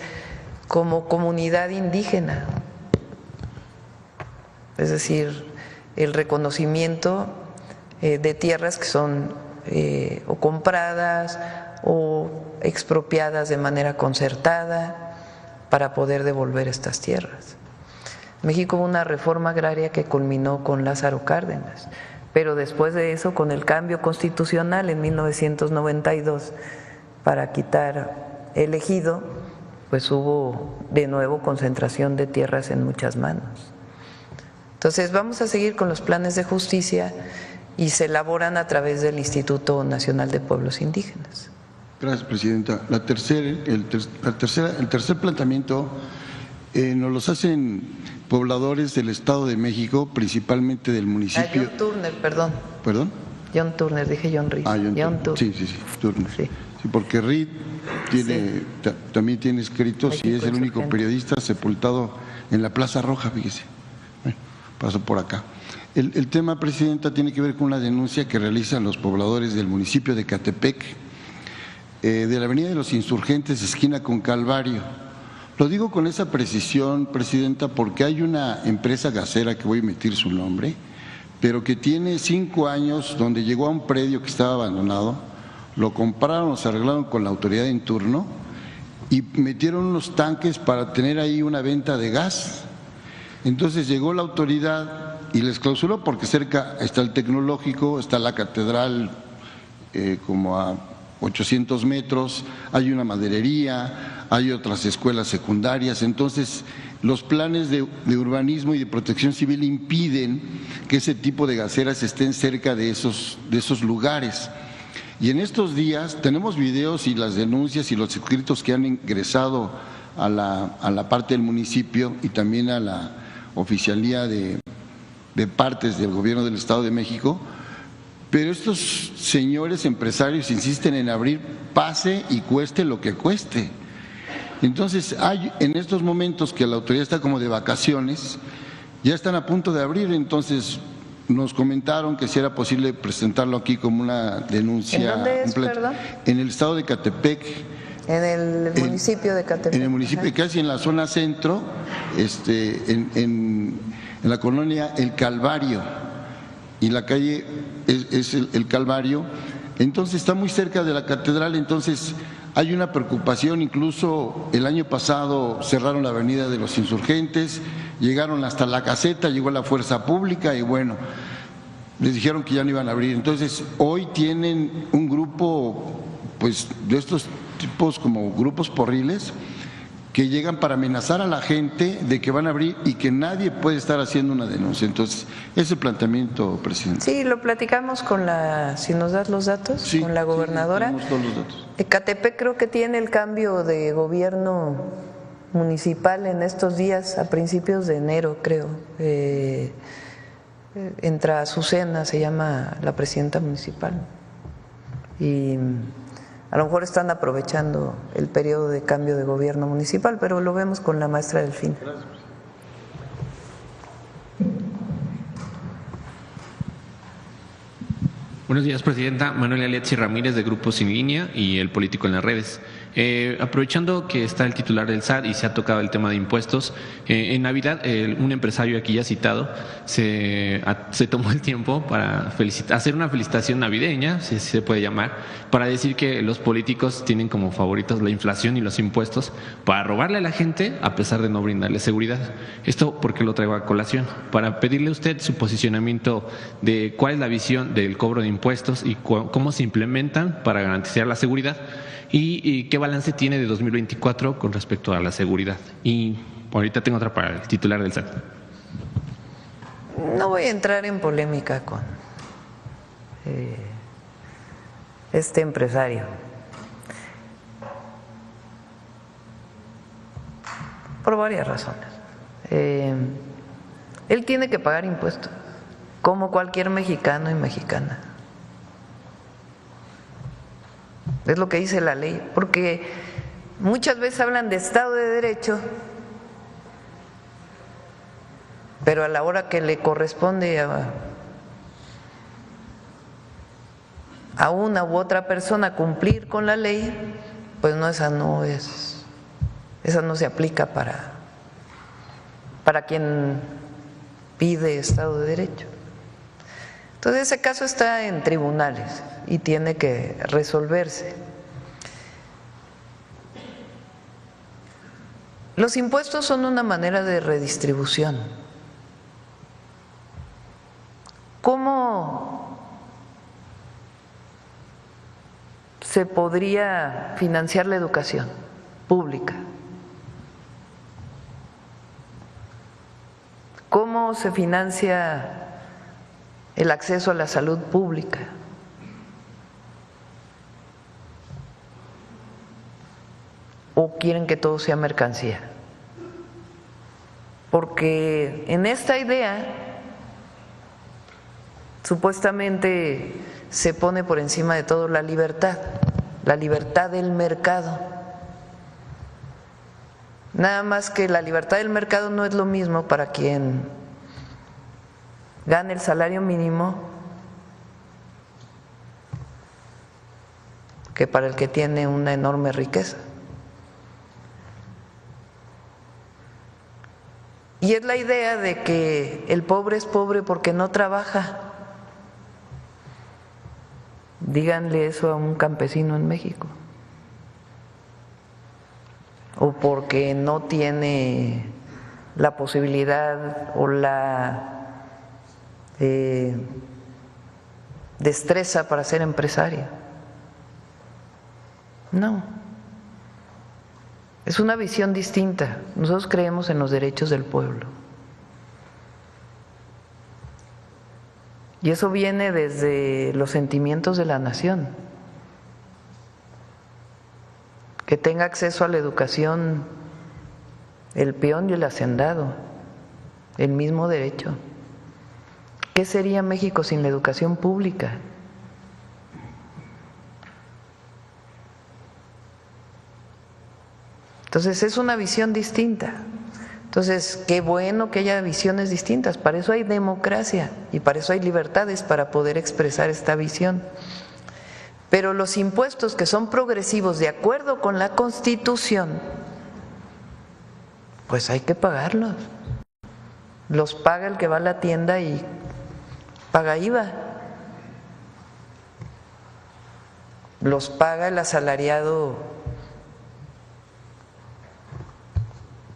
como comunidad indígena, es decir, el reconocimiento de tierras que son o compradas o expropiadas de manera concertada para poder devolver estas tierras. En México hubo una reforma agraria que culminó con Lázaro Cárdenas, pero después de eso, con el cambio constitucional en 1992 para quitar el ejido, pues hubo de nuevo concentración de tierras en muchas manos. Entonces vamos a seguir con los planes de justicia y se elaboran a través del Instituto Nacional de Pueblos Indígenas. Gracias, Presidenta. El tercer planteamiento nos los hacen pobladores del Estado de México, principalmente del municipio. John Turner, perdón. ¿Perdón? John Turner, dije John Reed. John Turner. Sí, Turner. Sí, porque Reed también tiene escritos y es el único periodista sepultado en la Plaza Roja, fíjese. Bueno, paso por acá. El tema, Presidenta, tiene que ver con una denuncia que realizan los pobladores del municipio de Ecatepec, de la Avenida de los Insurgentes, esquina con Calvario. Lo digo con esa precisión, Presidenta, porque hay una empresa gasera, que voy a emitir su nombre, pero que tiene 5 años, donde llegó a un predio que estaba abandonado, lo compraron, se arreglaron con la autoridad en turno y metieron unos tanques para tener ahí una venta de gas. Entonces llegó la autoridad y les clausuró, porque cerca está el tecnológico, está la catedral como a 800 metros, hay una maderería, hay otras escuelas secundarias. Entonces los planes de urbanismo y de protección civil impiden que ese tipo de gaseras estén cerca de esos lugares. Y en estos días tenemos videos y las denuncias y los escritos que han ingresado a la parte del municipio y también a la oficialía de partes del gobierno del Estado de México, pero estos señores empresarios insisten en abrir, pase y cueste lo que cueste. Entonces hay en estos momentos que la autoridad está como de vacaciones, ya están a punto de abrir. Entonces nos comentaron que si era posible presentarlo aquí como una denuncia. ¿En dónde es, perdón? En el estado de Ecatepec. En el municipio de Ecatepec. En el municipio, casi en la zona centro, en la colonia El Calvario, y la calle es el Calvario. Entonces está muy cerca de la catedral. Entonces hay una preocupación. Incluso el año pasado cerraron la Avenida de los Insurgentes, llegaron hasta la caseta, llegó la fuerza pública y bueno, les dijeron que ya no iban a abrir. Entonces hoy tienen un grupo, pues, de estos tipos como grupos porriles, que llegan para amenazar a la gente de que van a abrir y que nadie puede estar haciendo una denuncia. Entonces, ese planteamiento, Presidente. Sí, lo platicamos con si nos das los datos, sí, con la gobernadora. Sí, tenemos todos los datos. Ecatepec creo que tiene el cambio de gobierno municipal en estos días, a principios de enero, creo. Entra Azucena, se llama la presidenta municipal. Y a lo mejor están aprovechando el periodo de cambio de gobierno municipal, pero lo vemos con la maestra Delfina. Buenos días, Presidenta. Manuel Aletsi Ramírez, de Grupo Sin Línea y El Político en las Redes. Aprovechando que está el titular del SAT y se ha tocado el tema de impuestos, en Navidad un empresario aquí ya citado se tomó el tiempo para hacer una felicitación navideña, si se puede llamar, para decir que los políticos tienen como favoritos la inflación y los impuestos para robarle a la gente a pesar de no brindarle seguridad. Esto porque lo traigo a colación, para pedirle a usted su posicionamiento de cuál es la visión del cobro de impuestos y cómo se implementan para garantizar la seguridad y qué balance tiene de 2024 con respecto a la seguridad. Y ahorita tengo otra para el titular del SAT. No voy a entrar en polémica con este empresario. Por varias razones. Él tiene que pagar impuestos, como cualquier mexicano y mexicana. Es lo que dice la ley, porque muchas veces hablan de Estado de Derecho, pero a la hora que le corresponde a una u otra persona cumplir con la ley, pues no, esa no se aplica para quien pide Estado de Derecho. Entonces ese caso está en tribunales y tiene que resolverse. Los impuestos son una manera de redistribución. ¿Cómo se podría financiar la educación pública? ¿Cómo se financia el acceso a la salud pública? ¿O quieren que todo sea mercancía? Porque en esta idea supuestamente se pone por encima de todo la libertad del mercado. Nada más que la libertad del mercado no es lo mismo para quien gane el salario mínimo que para el que tiene una enorme riqueza. Y es la idea de que el pobre es pobre porque no trabaja. Díganle eso a un campesino en México. O porque no tiene la posibilidad o la destreza para ser empresario. No. Es una visión distinta. Nosotros creemos en los derechos del pueblo. Y eso viene desde los sentimientos de la nación. Que tenga acceso a la educación el peón y el hacendado, el mismo derecho. ¿Qué sería México sin la educación pública? Entonces es una visión distinta. Entonces, qué bueno que haya visiones distintas, para eso hay democracia y para eso hay libertades para poder expresar esta visión. Pero los impuestos que son progresivos de acuerdo con la Constitución, pues hay que pagarlos. Los paga el que va a la tienda y paga IVA. Los paga el asalariado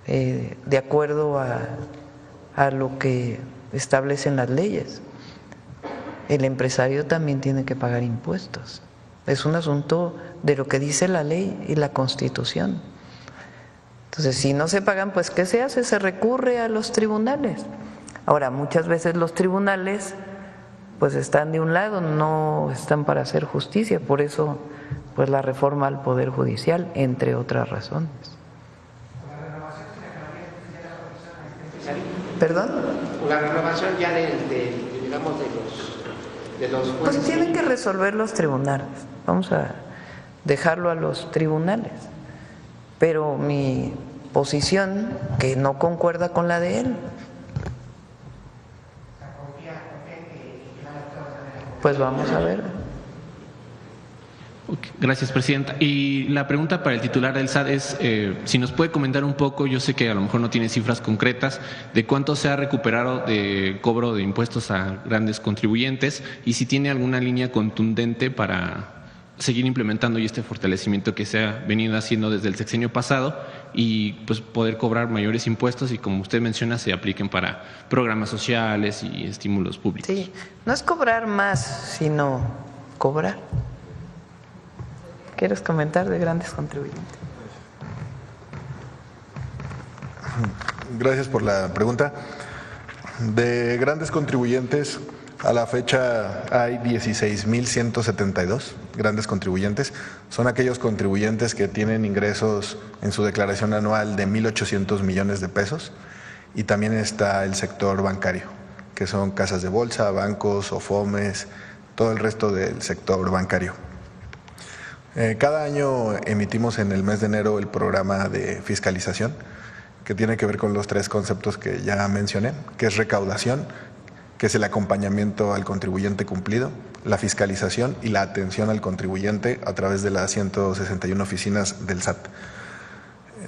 de acuerdo a lo que establecen las leyes. El empresario también tiene que pagar impuestos. Es un asunto de lo que dice la ley y la Constitución. Entonces, si no se pagan, pues ¿qué se hace? Se recurre a los tribunales. Ahora, muchas veces los tribunales pues están de un lado, no están para hacer justicia, por eso pues la reforma al Poder Judicial, entre otras razones. ¿Perdón? La renovación ya de los jueces. Pues tienen que resolver los tribunales. Vamos a dejarlo a los tribunales. Pero mi posición, que no concuerda con la de él, pues vamos a ver. Okay, gracias, presidenta. Y la pregunta para el titular del SAT es si nos puede comentar un poco, yo sé que a lo mejor no tiene cifras concretas, de cuánto se ha recuperado de cobro de impuestos a grandes contribuyentes y si tiene alguna línea contundente para seguir implementando y este fortalecimiento que se ha venido haciendo desde el sexenio pasado y pues poder cobrar mayores impuestos y, como usted menciona, se apliquen para programas sociales y estímulos públicos. Sí, no es cobrar más, sino cobrar. ¿Quieres comentar de grandes contribuyentes? Gracias por la pregunta. De grandes contribuyentes, a la fecha hay 16,172 grandes contribuyentes. Son aquellos contribuyentes que tienen ingresos en su declaración anual de 1,800 millones de pesos. Y también está el sector bancario, que son casas de bolsa, bancos, OFOMES, todo el resto del sector bancario. Cada año emitimos en el mes de enero el programa de fiscalización, que tiene que ver con los 3 conceptos que ya mencioné, que es recaudación, que es el acompañamiento al contribuyente cumplido, la fiscalización y la atención al contribuyente a través de las 161 oficinas del SAT.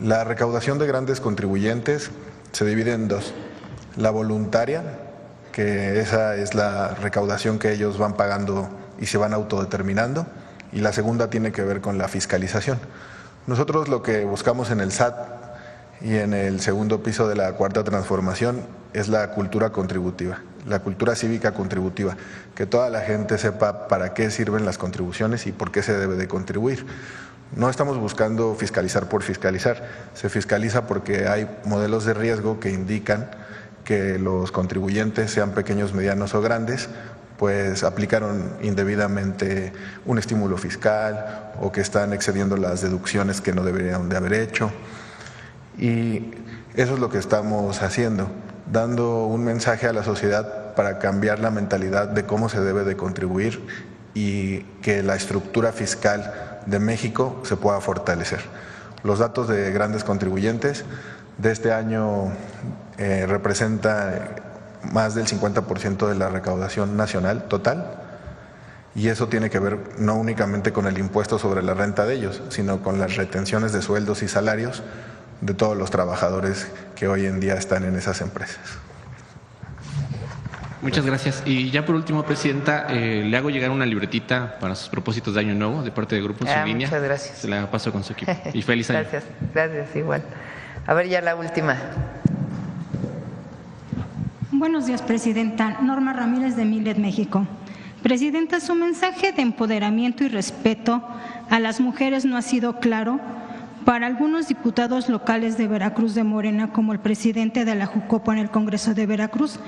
La recaudación de grandes contribuyentes se divide en 2. La voluntaria, que esa es la recaudación que ellos van pagando y se van autodeterminando, y la segunda tiene que ver con la fiscalización. Nosotros lo que buscamos en el SAT y en el segundo piso de la Cuarta Transformación es la cultura contributiva, la cultura cívica contributiva, que toda la gente sepa para qué sirven las contribuciones y por qué se debe de contribuir. No estamos buscando fiscalizar por fiscalizar, se fiscaliza porque hay modelos de riesgo que indican que los contribuyentes, sean pequeños, medianos o grandes, pues aplicaron indebidamente un estímulo fiscal o que están excediendo las deducciones que no deberían de haber hecho. Y eso es lo que estamos haciendo, dando un mensaje a la sociedad para cambiar la mentalidad de cómo se debe de contribuir y que la estructura fiscal de México se pueda fortalecer. Los datos de grandes contribuyentes de este año representa más del 50% de la recaudación nacional total, y eso tiene que ver no únicamente con el impuesto sobre la renta de ellos, sino con las retenciones de sueldos y salarios de todos los trabajadores que hoy en día están en esas empresas. Muchas gracias. Y ya por último, presidenta, le hago llegar una libretita para sus propósitos de año nuevo de parte del Grupo en su línea. Muchas gracias. Se la paso con su equipo. Y feliz año. Gracias, gracias, igual. A ver, ya la última. Buenos días, presidenta. Norma Ramírez de Milet, México. Presidenta, su mensaje de empoderamiento y respeto a las mujeres no ha sido claro para algunos diputados locales de Veracruz de Morena, como el presidente de la Jucopo en el Congreso de Veracruz,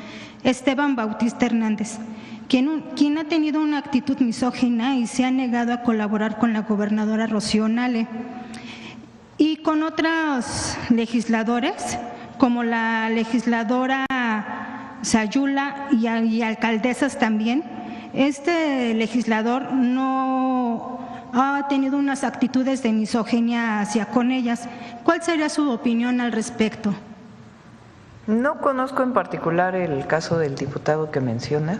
Esteban Bautista Hernández, quien ha tenido una actitud misógina y se ha negado a colaborar con la gobernadora Rocío Nale y con otros legisladores, como la legisladora Sayula y alcaldesas también. Este legislador no ha tenido unas actitudes de misoginia hacia con ellas. ¿Cuál sería su opinión al respecto? No conozco en particular el caso del diputado que mencionas.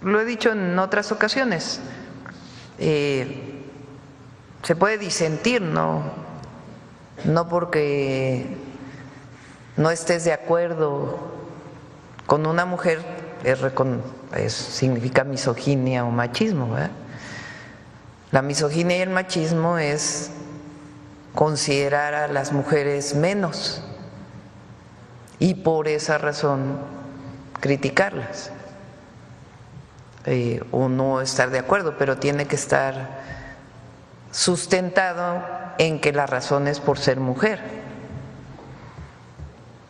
Lo he dicho en otras ocasiones. Se puede disentir, no porque no estés de acuerdo con una mujer significa misoginia o machismo, ¿verdad? La misoginia y el machismo es considerar a las mujeres menos y por esa razón criticarlas o no estar de acuerdo, pero tiene que estar sustentado en que la razón es por ser mujer.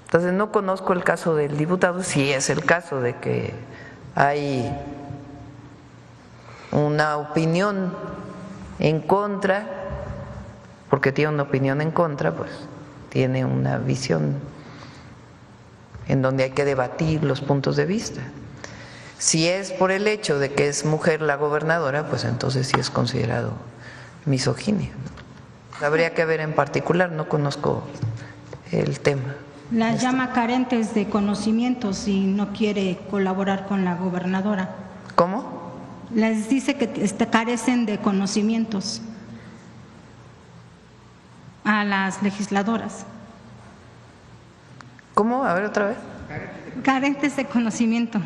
Entonces no conozco el caso del diputado, si es el caso de que hay una opinión en contra, porque tiene una opinión en contra, pues tiene una visión en donde hay que debatir los puntos de vista. Si es por el hecho de que es mujer la gobernadora, pues entonces sí es considerado misoginia. Habría que ver en particular, no conozco el tema. Las llama carentes de conocimientos y no quiere colaborar con la gobernadora. ¿Cómo? Les dice que carecen de conocimientos a las legisladoras. ¿Cómo? A ver otra vez. Carentes de conocimiento.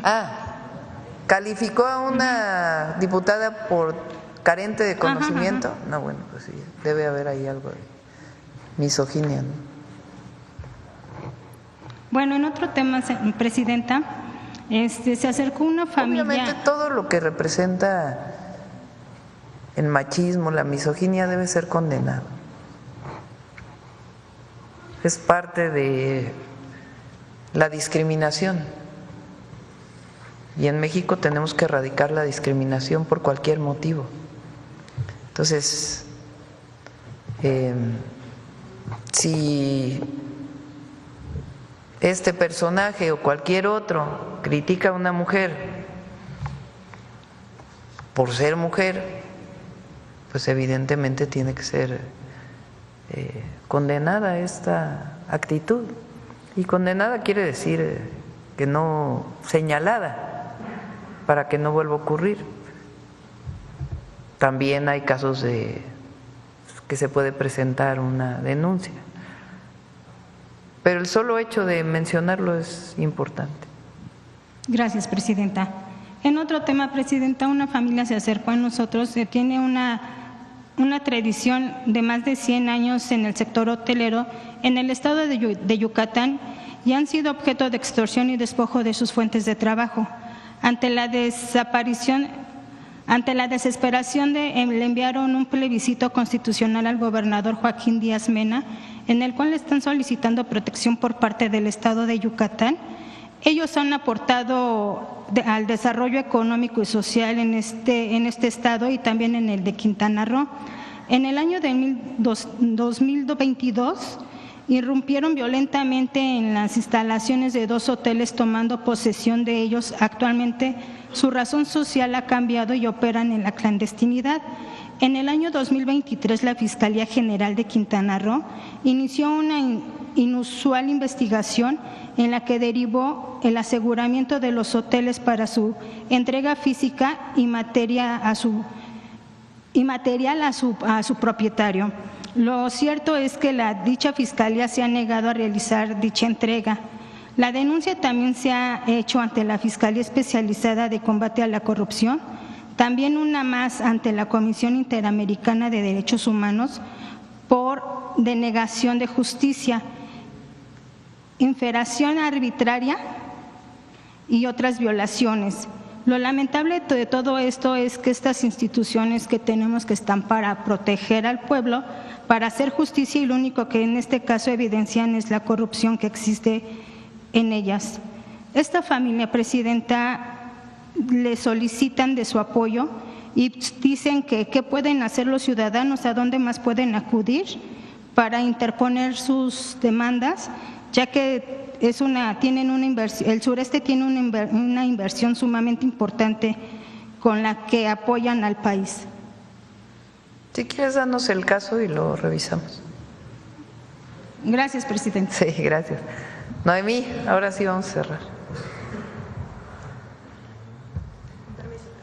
¿Calificó a una diputada por carente de conocimiento? No, bueno, pues sí, debe haber ahí algo de misoginia, ¿no? Bueno, en otro tema, Presidenta, se acercó una familia… Obviamente todo lo que representa el machismo, la misoginia debe ser condenado. Es parte de la discriminación. Y en México tenemos que erradicar la discriminación por cualquier motivo. Entonces, si este personaje o cualquier otro critica a una mujer por ser mujer, pues evidentemente tiene que ser condenada esta actitud. Y condenada quiere decir que no señalada, para que no vuelva a ocurrir. También hay casos de que se puede presentar una denuncia, pero el solo hecho de mencionarlo es importante. Gracias, Presidenta. En otro tema, Presidenta, una familia se acercó a nosotros, tiene una tradición de más de 100 años en el sector hotelero en el estado de Yucatán y han sido objeto de extorsión y despojo de sus fuentes de trabajo. Ante la desesperación, le enviaron un plebiscito constitucional al gobernador Joaquín Díaz Mena, en el cual le están solicitando protección por parte del estado de Yucatán. Ellos han aportado al desarrollo económico y social en este estado y también en el de Quintana Roo. En el año de 2022 irrumpieron violentamente en las instalaciones de 2 hoteles tomando posesión de ellos. Actualmente su razón social ha cambiado y operan en la clandestinidad. En el año 2023 la Fiscalía General de Quintana Roo inició una inusual investigación en la que derivó el aseguramiento de los hoteles para su entrega física y material a su propietario. Lo cierto es que dicha fiscalía se ha negado a realizar dicha entrega. La denuncia también se ha hecho ante la Fiscalía Especializada de Combate a la Corrupción, también una más ante la Comisión Interamericana de Derechos Humanos por denegación de justicia, infracción arbitraria y otras violaciones. Lo lamentable de todo esto es que estas instituciones que tenemos que están para proteger al pueblo, para hacer justicia, y lo único que en este caso evidencian es la corrupción que existe en ellas. Esta familia, Presidenta, le solicitan de su apoyo y dicen que qué pueden hacer los ciudadanos, a dónde más pueden acudir para interponer sus demandas, ya que el sureste tiene una inversión sumamente importante con la que apoyan al país. Si quieres, danos el caso y lo revisamos. Gracias, Presidenta. Sí, gracias. Noemí, ahora sí vamos a cerrar.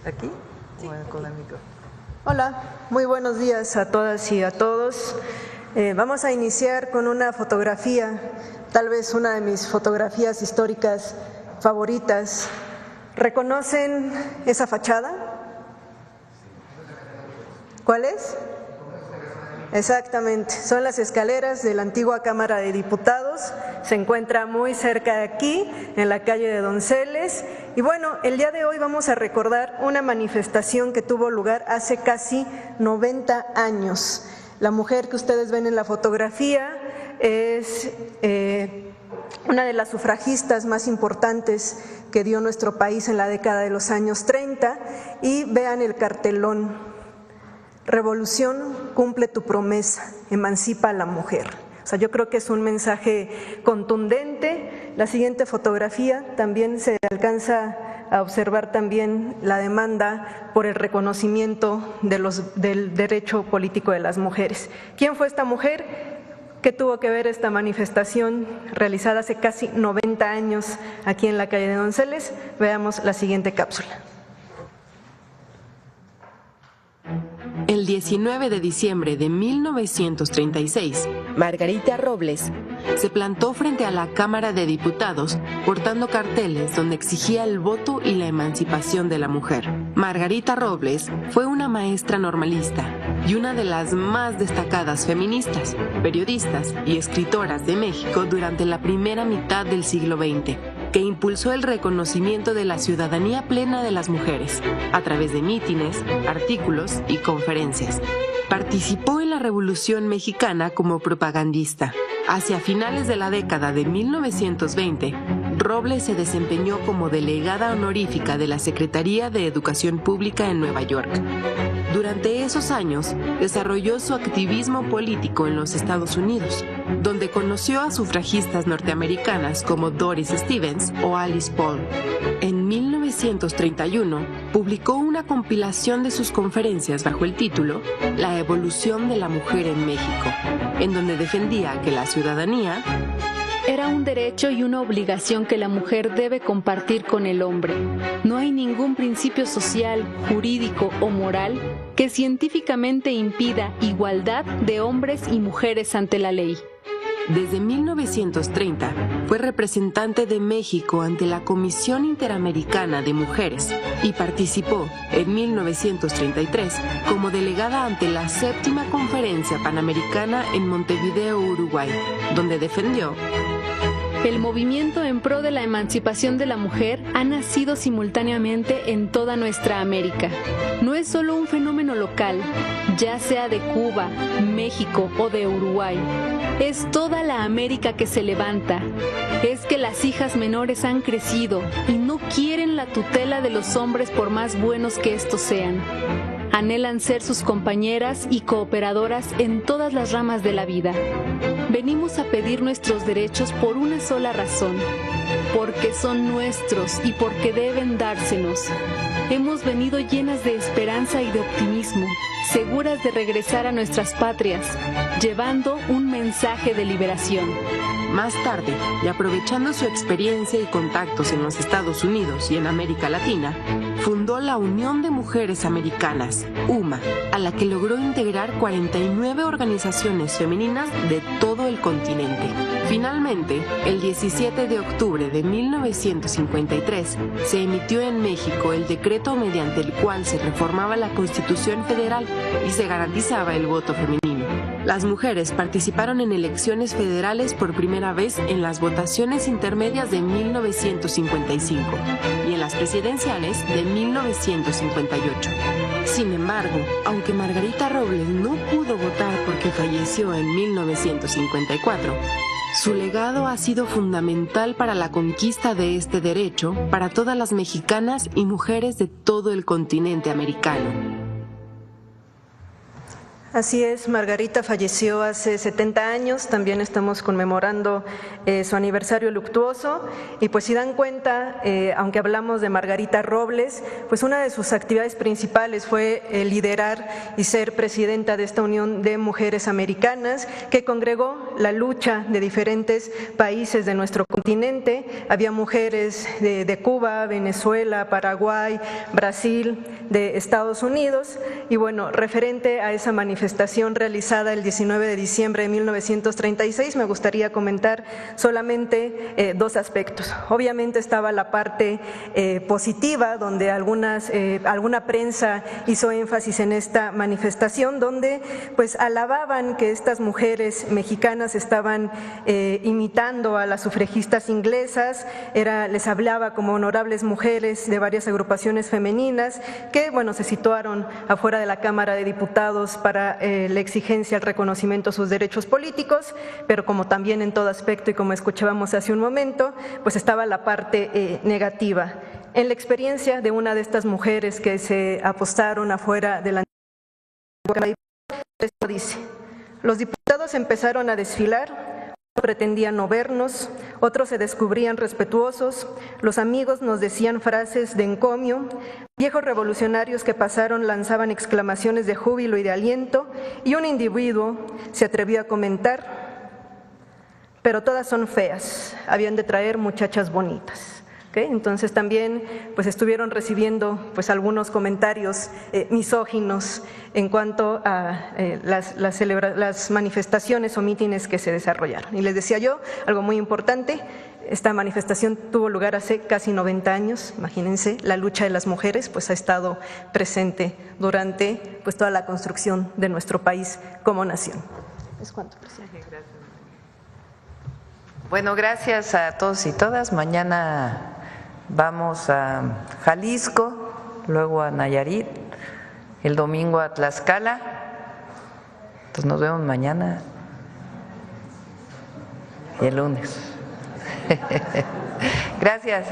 ¿Aquí? Sí. Bueno, con el micro. Hola, muy buenos días a todas y a todos. Vamos a iniciar con una fotografía, tal vez una de mis fotografías históricas favoritas. ¿Reconocen esa fachada? ¿Cuál es? Exactamente, son las escaleras de la antigua Cámara de Diputados, se encuentra muy cerca de aquí, en la calle de Donceles. Y bueno, el día de hoy vamos a recordar una manifestación que tuvo lugar hace casi 90 años. La mujer que ustedes ven en la fotografía es una de las sufragistas más importantes que dio nuestro país en la década de los años 30, y vean el cartelón: Revolución, cumple tu promesa, emancipa a la mujer. O sea, yo creo que es un mensaje contundente. La siguiente fotografía también se alcanza a observar también la demanda por el reconocimiento del derecho político de las mujeres. ¿Quién fue esta mujer? ¿Qué tuvo que ver esta manifestación realizada hace casi 90 años aquí en la calle de Donceles? Veamos la siguiente cápsula. El 19 de diciembre de 1936, Margarita Robles se plantó frente a la Cámara de Diputados portando carteles donde exigía el voto y la emancipación de la mujer. Margarita Robles fue una maestra normalista y una de las más destacadas feministas, periodistas y escritoras de México durante la primera mitad del siglo XX, que impulsó el reconocimiento de la ciudadanía plena de las mujeres a través de mítines, artículos y conferencias. Participó en la Revolución Mexicana como propagandista. Hacia finales de la década de 1920, Robles se desempeñó como delegada honorífica de la Secretaría de Educación Pública en Nueva York. Durante esos años, desarrolló su activismo político en los Estados Unidos, donde conoció a sufragistas norteamericanas como Doris Stevens o Alice Paul. En 1931, publicó una compilación de sus conferencias bajo el título La evolución de la mujer en México, en donde defendía que la ciudadanía era un derecho y una obligación que la mujer debe compartir con el hombre. No hay ningún principio social, jurídico o moral que científicamente impida igualdad de hombres y mujeres ante la ley. Desde 1930 fue representante de México ante la Comisión Interamericana de Mujeres y participó en 1933 como delegada ante la 7ª Conferencia Panamericana en Montevideo, Uruguay, donde defendió: el movimiento en pro de la emancipación de la mujer ha nacido simultáneamente en toda nuestra América. No es solo un fenómeno local, ya sea de Cuba, México o de Uruguay. Es toda la América que se levanta. Es que las hijas menores han crecido y no quieren la tutela de los hombres por más buenos que estos sean. Anhelan ser sus compañeras y cooperadoras en todas las ramas de la vida. Venimos a pedir nuestros derechos por una sola razón, porque son nuestros y porque deben dársenos. Hemos venido llenas de esperanza y de optimismo, seguras de regresar a nuestras patrias, llevando un mensaje de liberación. Más tarde, y aprovechando su experiencia y contactos en los Estados Unidos y en América Latina, fundó la Unión de Mujeres Americanas, UMA, a la que logró integrar 49 organizaciones femeninas de todo el continente. Finalmente, el 17 de octubre de 1953, se emitió en México el decreto mediante el cual se reformaba la Constitución Federal y se garantizaba el voto femenino. Las mujeres participaron en elecciones federales por primera vez en las votaciones intermedias de 1955 y en las presidenciales de 1958. Sin embargo, aunque Margarita Robles no pudo votar porque falleció en 1954, su legado ha sido fundamental para la conquista de este derecho para todas las mexicanas y mujeres de todo el continente americano. Así es, Margarita falleció hace 70 años, también estamos conmemorando su aniversario luctuoso y pues si dan cuenta, aunque hablamos de Margarita Robles, pues una de sus actividades principales fue liderar y ser presidenta de esta Unión de Mujeres Americanas que congregó la lucha de diferentes países de nuestro continente. Había mujeres de Cuba, Venezuela, Paraguay, Brasil, de Estados Unidos y bueno, referente a esa manifestación realizada el 19 de diciembre de 1936, me gustaría comentar solamente dos aspectos. Obviamente estaba la parte positiva, donde alguna prensa hizo énfasis en esta manifestación, donde pues alababan que estas mujeres mexicanas estaban imitando a las sufragistas inglesas, les hablaba como honorables mujeres de varias agrupaciones femeninas que bueno, se situaron afuera de la Cámara de Diputados para la exigencia, el reconocimiento de sus derechos políticos, pero como también en todo aspecto y como escuchábamos hace un momento, pues estaba la parte negativa. En la experiencia de una de estas mujeres que se apostaron afuera de la Cámara de Diputados, dice: los diputados empezaron a desfilar, pretendían no vernos, otros se descubrían respetuosos, los amigos nos decían frases de encomio, viejos revolucionarios que pasaron lanzaban exclamaciones de júbilo y de aliento, y un individuo se atrevió a comentar: pero todas son feas, habían de traer muchachas bonitas. ¿okay? Entonces también pues estuvieron recibiendo pues algunos comentarios misóginos en cuanto a las manifestaciones o mítines que se desarrollaron. Y les decía yo, algo muy importante, esta manifestación tuvo lugar hace casi 90 años, imagínense, la lucha de las mujeres pues ha estado presente durante pues toda la construcción de nuestro país como nación. ¿Es cuánto, presidente? Gracias. Bueno, gracias a todos y todas. Mañana vamos a Jalisco, luego a Nayarit, el domingo a Tlaxcala. Entonces nos vemos mañana y el lunes. Gracias.